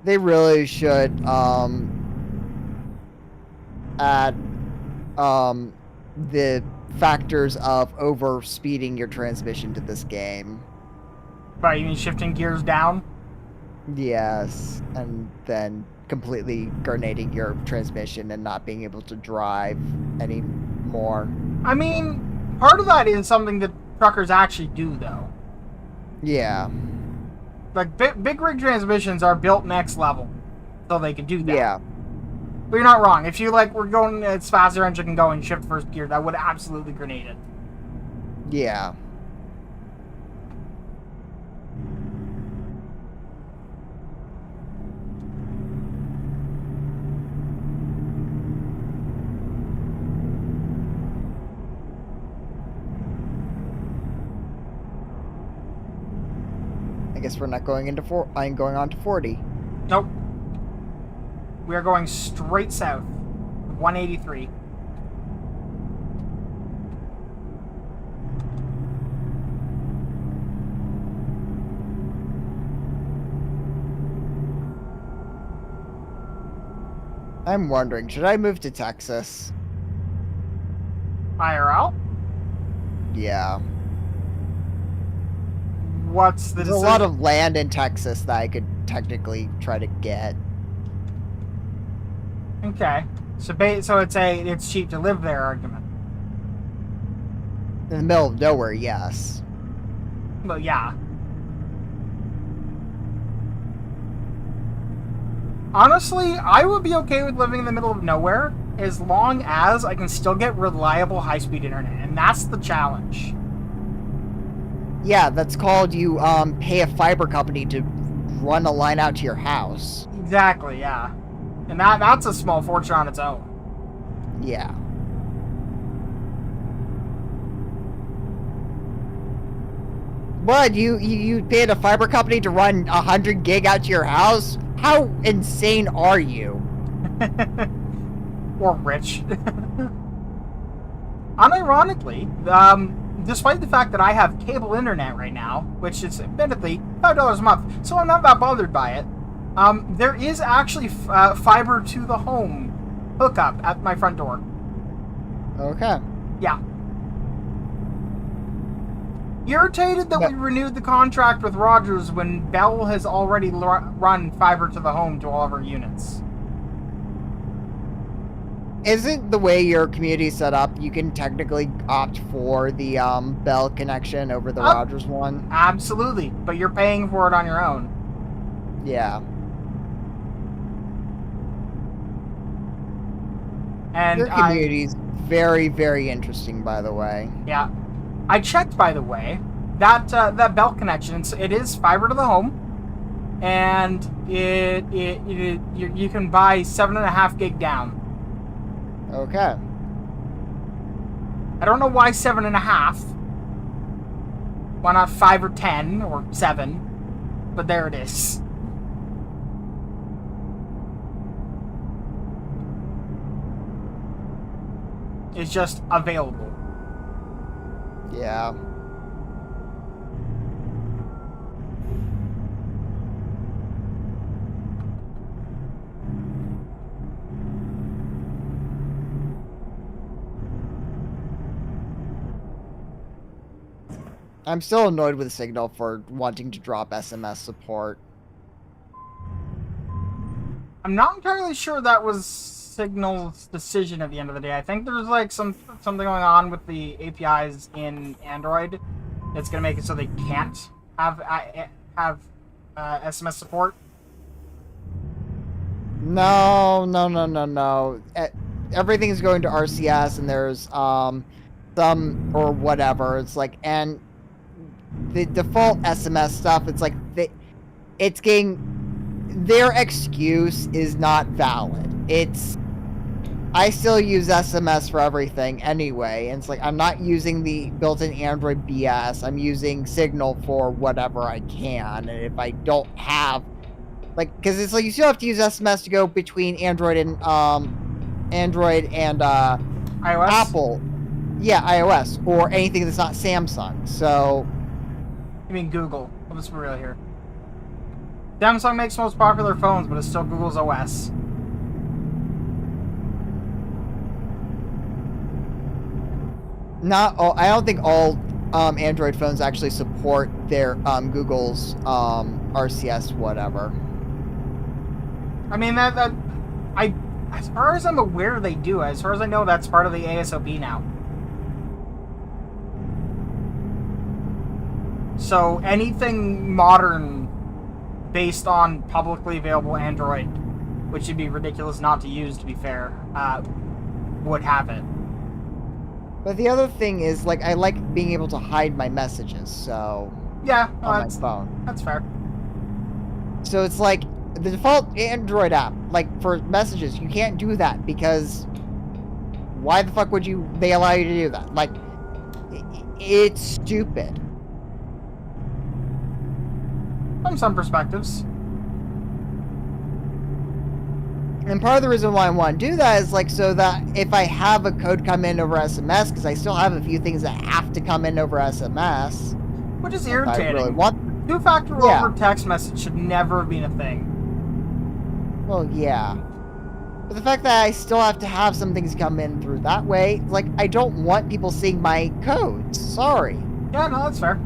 They really should add the factors of over speeding your transmission to this game. Right, you mean shifting gears down? Yes, and then completely grenading your transmission and not being able to drive anymore. I mean, part of that is something that truckers actually do, though. Yeah. Like, big rig transmissions are built next level, so they can do that. Yeah. But you're not wrong. If you, like, were going as fast as your engine can go and shift first gear, that would absolutely grenade it. Yeah. I guess we're not going into I'm going on to 40. Nope. We are going straight south. 183. I'm wondering, should I move to Texas? IRL? Yeah. What's the There's decision? a lot of land in Texas that I could technically try to get. Okay. So it's cheap to live there argument. In the middle of nowhere, yes. Well, yeah. Honestly, I would be okay with living in the middle of nowhere as long as I can still get reliable high-speed internet, and that's the challenge. Yeah, that's called you pay a fiber company to run a line out to your house. Exactly, yeah. And that's a small fortune on its own. Yeah. What, you paid a fiber company to run 100 gig out to your house? How insane are you? Or rich. Unironically, despite the fact that I have cable internet right now, which is admittedly $5 a month, so I'm not that bothered by it, there is actually fiber to the home hookup at my front door. Okay. Yeah. Irritated that we renewed the contract with Rogers when Bell has already run fiber to the home to all of our units. Isn't the way your community is set up, you can technically opt for the Bell connection over the Rogers one? Absolutely, but you're paying for it on your own. Yeah. And your community's very, very interesting, by the way. Yeah. I checked, by the way, that Bell connection, it is fiber to the home, and you can buy 7.5 gig down. Okay. I don't know why 7.5. Why not 5 or 10 or 7? But there it is. It's just available. Yeah. I'm still annoyed with Signal for wanting to drop SMS support. I'm not entirely sure that was Signal's decision at the end of the day. I think there's like something going on with the APIs in Android that's going to make it so they can't have SMS support. No. Everything's going to RCS, and there's some or whatever. It's like, and the default SMS stuff. It's like it's getting. Their excuse is not valid. I still use SMS for everything anyway, and it's like I'm not using the built-in Android BS. I'm using Signal for whatever I can, and if I don't have, like, because it's like you still have to use SMS to go between Android and iOS? Apple, yeah, iOS, or anything that's not Samsung. So, You mean Google? Let's be real here. Samsung makes most popular phones, but it's still Google's OS. not all. I don't think all Android phones actually support their Google's RCS whatever. I mean as far as I'm aware, they do. As far as I know, that's part of the ASOP now. So anything modern based on publicly available Android, which would be ridiculous not to use, to be fair, would have it. But the other thing is, like, I like being able to hide my messages, so... Yeah, on my phone. That's fair. So it's like, the default Android app, like, for messages, you can't do that, because... Why the fuck would they allow you to do that? Like, it's stupid. From some perspectives. And part of the reason why I want to do that is, like, so that if I have a code come in over SMS, because I still have a few things that have to come in over SMS. Which is irritating. I really want... Two-factor over text message should never have been a thing. Well, yeah. But the fact that I still have to have some things come in through that way, like, I don't want people seeing my codes. Sorry. Yeah, no, that's fair.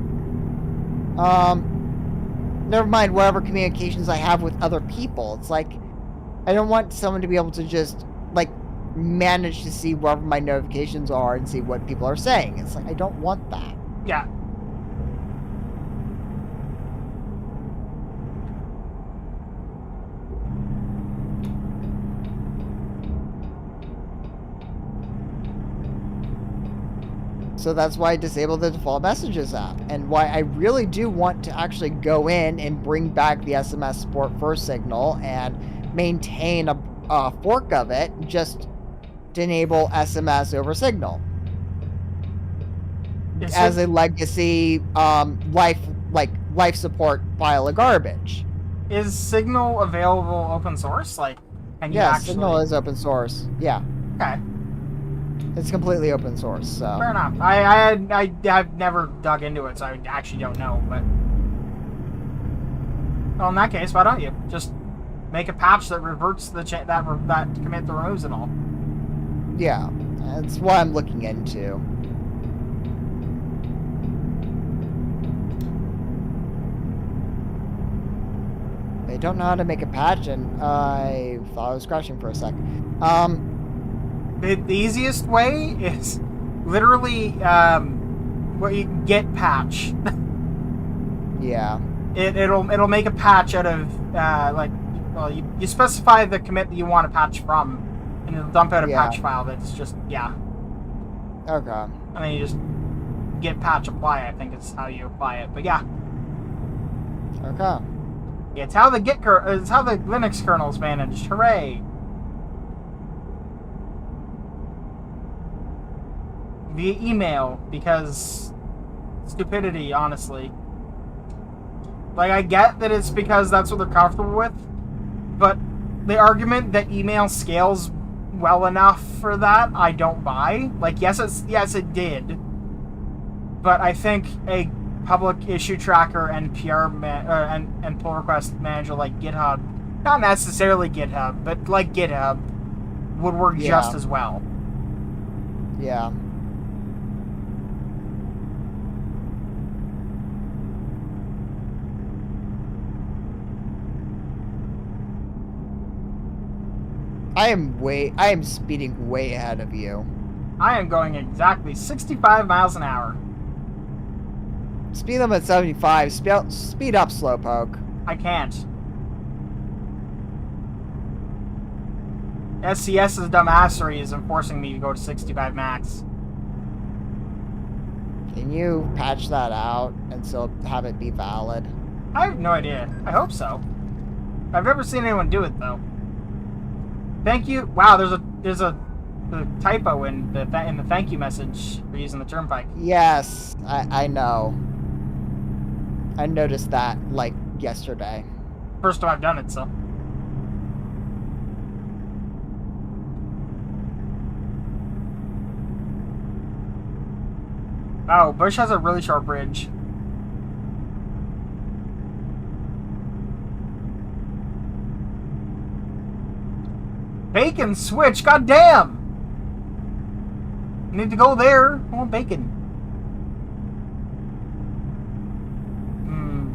Never mind whatever communications I have with other people. It's like, I don't want someone to be able to just, like, manage to see wherever my notifications are and see what people are saying. It's like, I don't want that. Yeah. So that's why I disabled the default messages app, and why I really do want to actually go in and bring back the SMS support for Signal and maintain a fork of it just to enable SMS over Signal as a legacy life support pile of garbage. Is Signal available open source? Like, can you actually... Signal is open source. Yeah. Okay. It's completely open source, so... Fair enough. I've never dug into it, so I actually don't know, but... Well, in that case, why don't you? Just make a patch that reverts the that commit that removes it all. Yeah, that's what I'm looking into. I don't know how to make a patch, and I thought I was crashing for a sec. The easiest way is literally what you get patch. Yeah. It'll make a patch out of like, well, you specify the commit that you want to patch from, and it'll dump out a patch file that's just Okay. And then you just git patch apply. I think is how you apply it. But yeah. Okay. Yeah, it's how the it's how the Linux kernel's managed. Hooray! Via email, because stupidity, honestly. Like, I get that it's because that's what they're comfortable with, but the argument that email scales well enough for that, I don't buy. Like, yes, it did, but I think a public issue tracker and PR and pull request manager like GitHub, not necessarily GitHub, but like GitHub, would work just as well. Yeah. I am speeding way ahead of you. I am going exactly 65 miles an hour. Speed limit 75. Speed up, Slowpoke. I can't. SCS's dumbassery is enforcing me to go to 65 max. Can you patch that out and still have it be valid? I have no idea. I hope so. I've never seen anyone do it, though. Thank you. Wow, there's a typo in the thank you message for using the turnpike. Yes, I know. I noticed that like yesterday. First time I've done it, so. Oh, Bush has a really short bridge. Bacon switch, goddamn! Need to go there. I want bacon.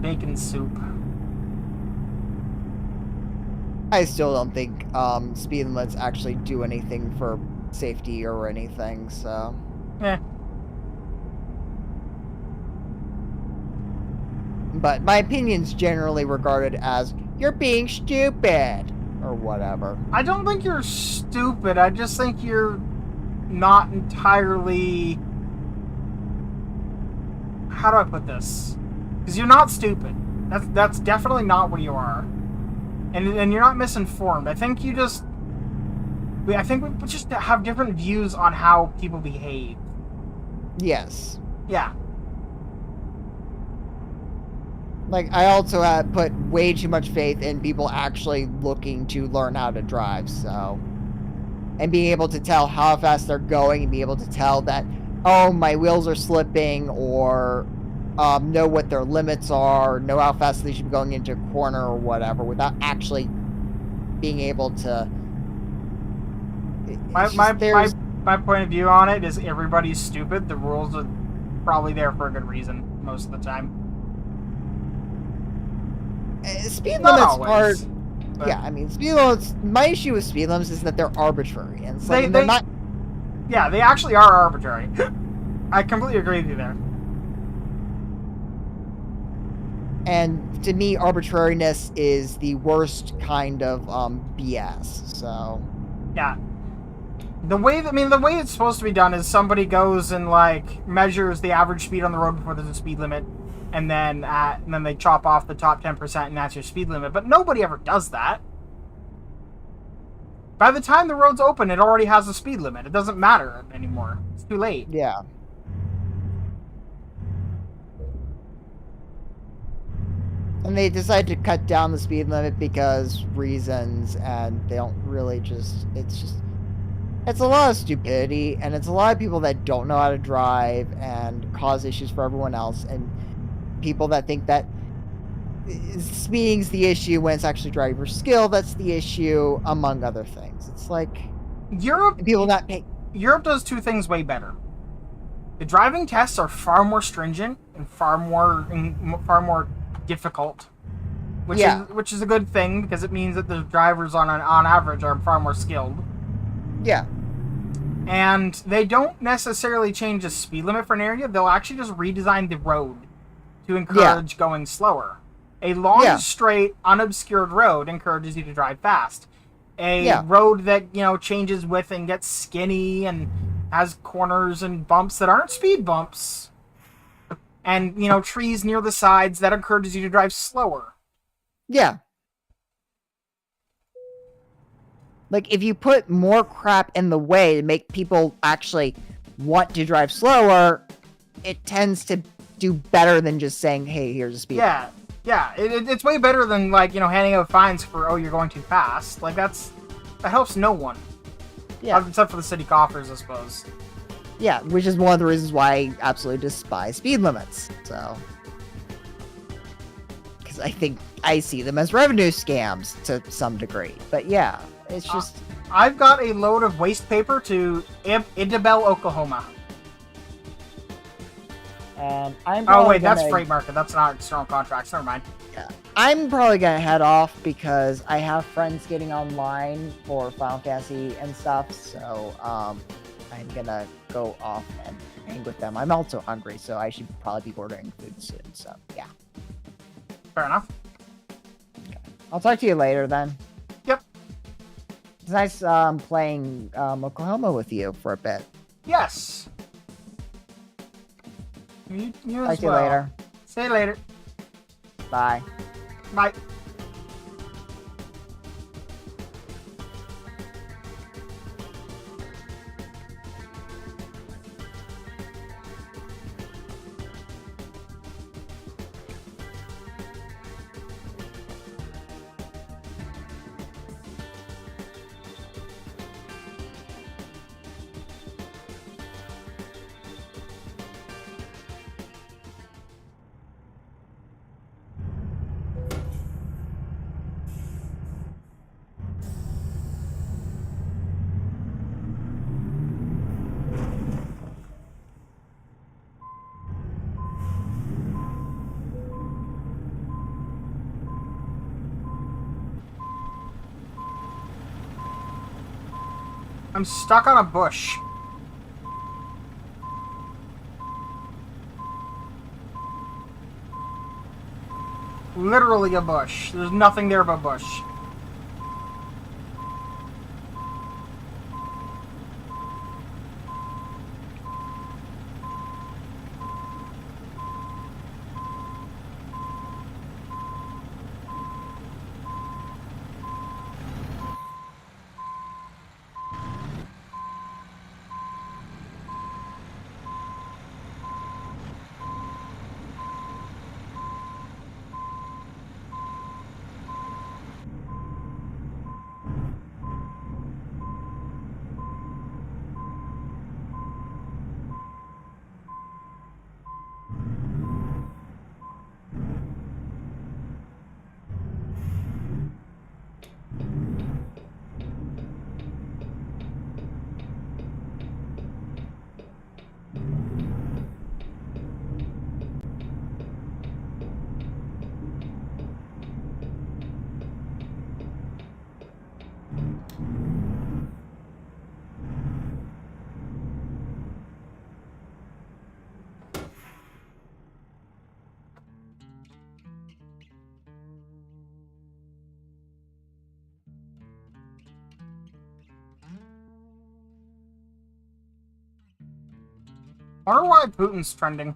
Bacon soup. I still don't think speed limits actually do anything for safety or anything, so. Yeah. But my opinion's generally regarded as, you're being stupid, or whatever. I don't think you're stupid, I just think you're not entirely... How do I put this? Because you're not stupid. That's definitely not what you are. And you're not misinformed. I think you just... I think we just have different views on how people behave. Yes. Yeah. Like, I also have put way too much faith in people actually looking to learn how to drive, so... And being able to tell how fast they're going, and be able to tell that, oh, my wheels are slipping, or know what their limits are, know how fast they should be going into a corner or whatever, without actually being able to My It's my, just my my point of view on it is everybody's stupid. The rules are probably there for a good reason most of the time. speed Not limits are. always. But Yeah, I mean, speed limits. My issue with speed limits is that they're arbitrary, and it's like, and they're they not. yeah, they actually are arbitrary. I completely agree with you there. And to me, arbitrariness is the worst kind of BS. So Yeah. The way it's supposed to be done is somebody goes and like measures the average speed on the road before there's a speed limit, and then they chop off the top 10%, and that's your speed limit. But nobody ever does that. By the time the road's open, it already has a speed limit. It doesn't matter anymore. It's too late. yeah. And they decide to cut down the speed limit because reasons, and they don't really it's a lot of stupidity, and it's a lot of people that don't know how to drive and cause issues for everyone else, and people that think that speeding's the issue when it's actually driver skill that's the issue, among other things. It's like Europe people not pay. Europe does two things way better. The driving tests are far more stringent and far more difficult, which is a good thing because it means that the drivers on average are far more skilled. Yeah. And they don't necessarily change the speed limit for an area. They'll actually just redesign the road to encourage going slower. A long, straight, unobscured road encourages you to drive fast. A road that, changes width and gets skinny and has corners and bumps that aren't speed bumps, and, trees near the sides, that encourages you to drive slower. Yeah. Like, if you put more crap in the way to make people actually want to drive slower, it tends to do better than just saying, hey, here's a speed. Yeah, it's way better than, handing out fines for, you're going too fast. Like, that helps no one. Yeah. Except for the city coffers, I suppose. Yeah, which is one of the reasons why I absolutely despise speed limits. So, because I think I see them as revenue scams to some degree. But yeah, it's just... I've got a load of waste paper to Idabel, Oklahoma. And I'm that's freight market. That's not external contracts. Never mind. Yeah. I'm probably going to head off because I have friends getting online for Final Fantasy and stuff. So, I'm going to go off and hang with them. I'm also hungry, so I should probably be ordering food soon. So, yeah. Fair enough. Okay. I'll talk to you later then. Yep. It's nice playing Oklahoma with you for a bit. Yes. You talk to you later. See you later. Bye. Bye. I'm stuck on a bush. Literally a bush. There's nothing there but bush. I wonder why Putin's trending.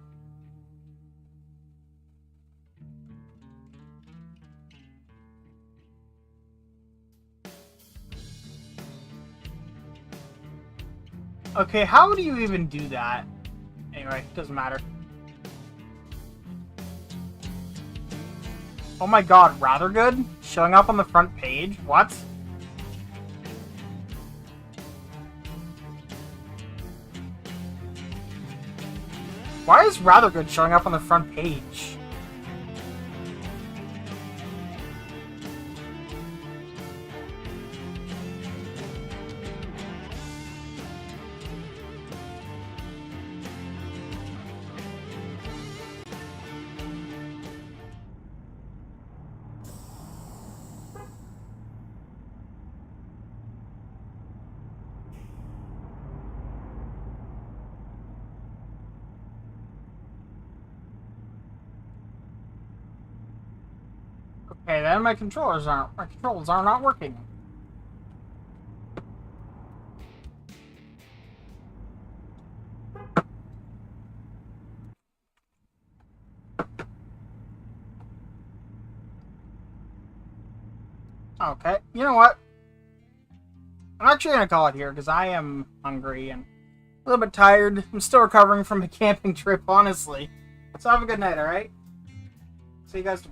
Okay, how do you even do that? Anyway, doesn't matter. Oh my god, rather good? Showing up on the front page? What? Why is rather good showing up on the front page? Okay, then my controls are not working. Okay, you know what? I'm actually gonna call it here because I am hungry and a little bit tired. I'm still recovering from a camping trip, honestly. So have a good night, alright? See you guys tomorrow.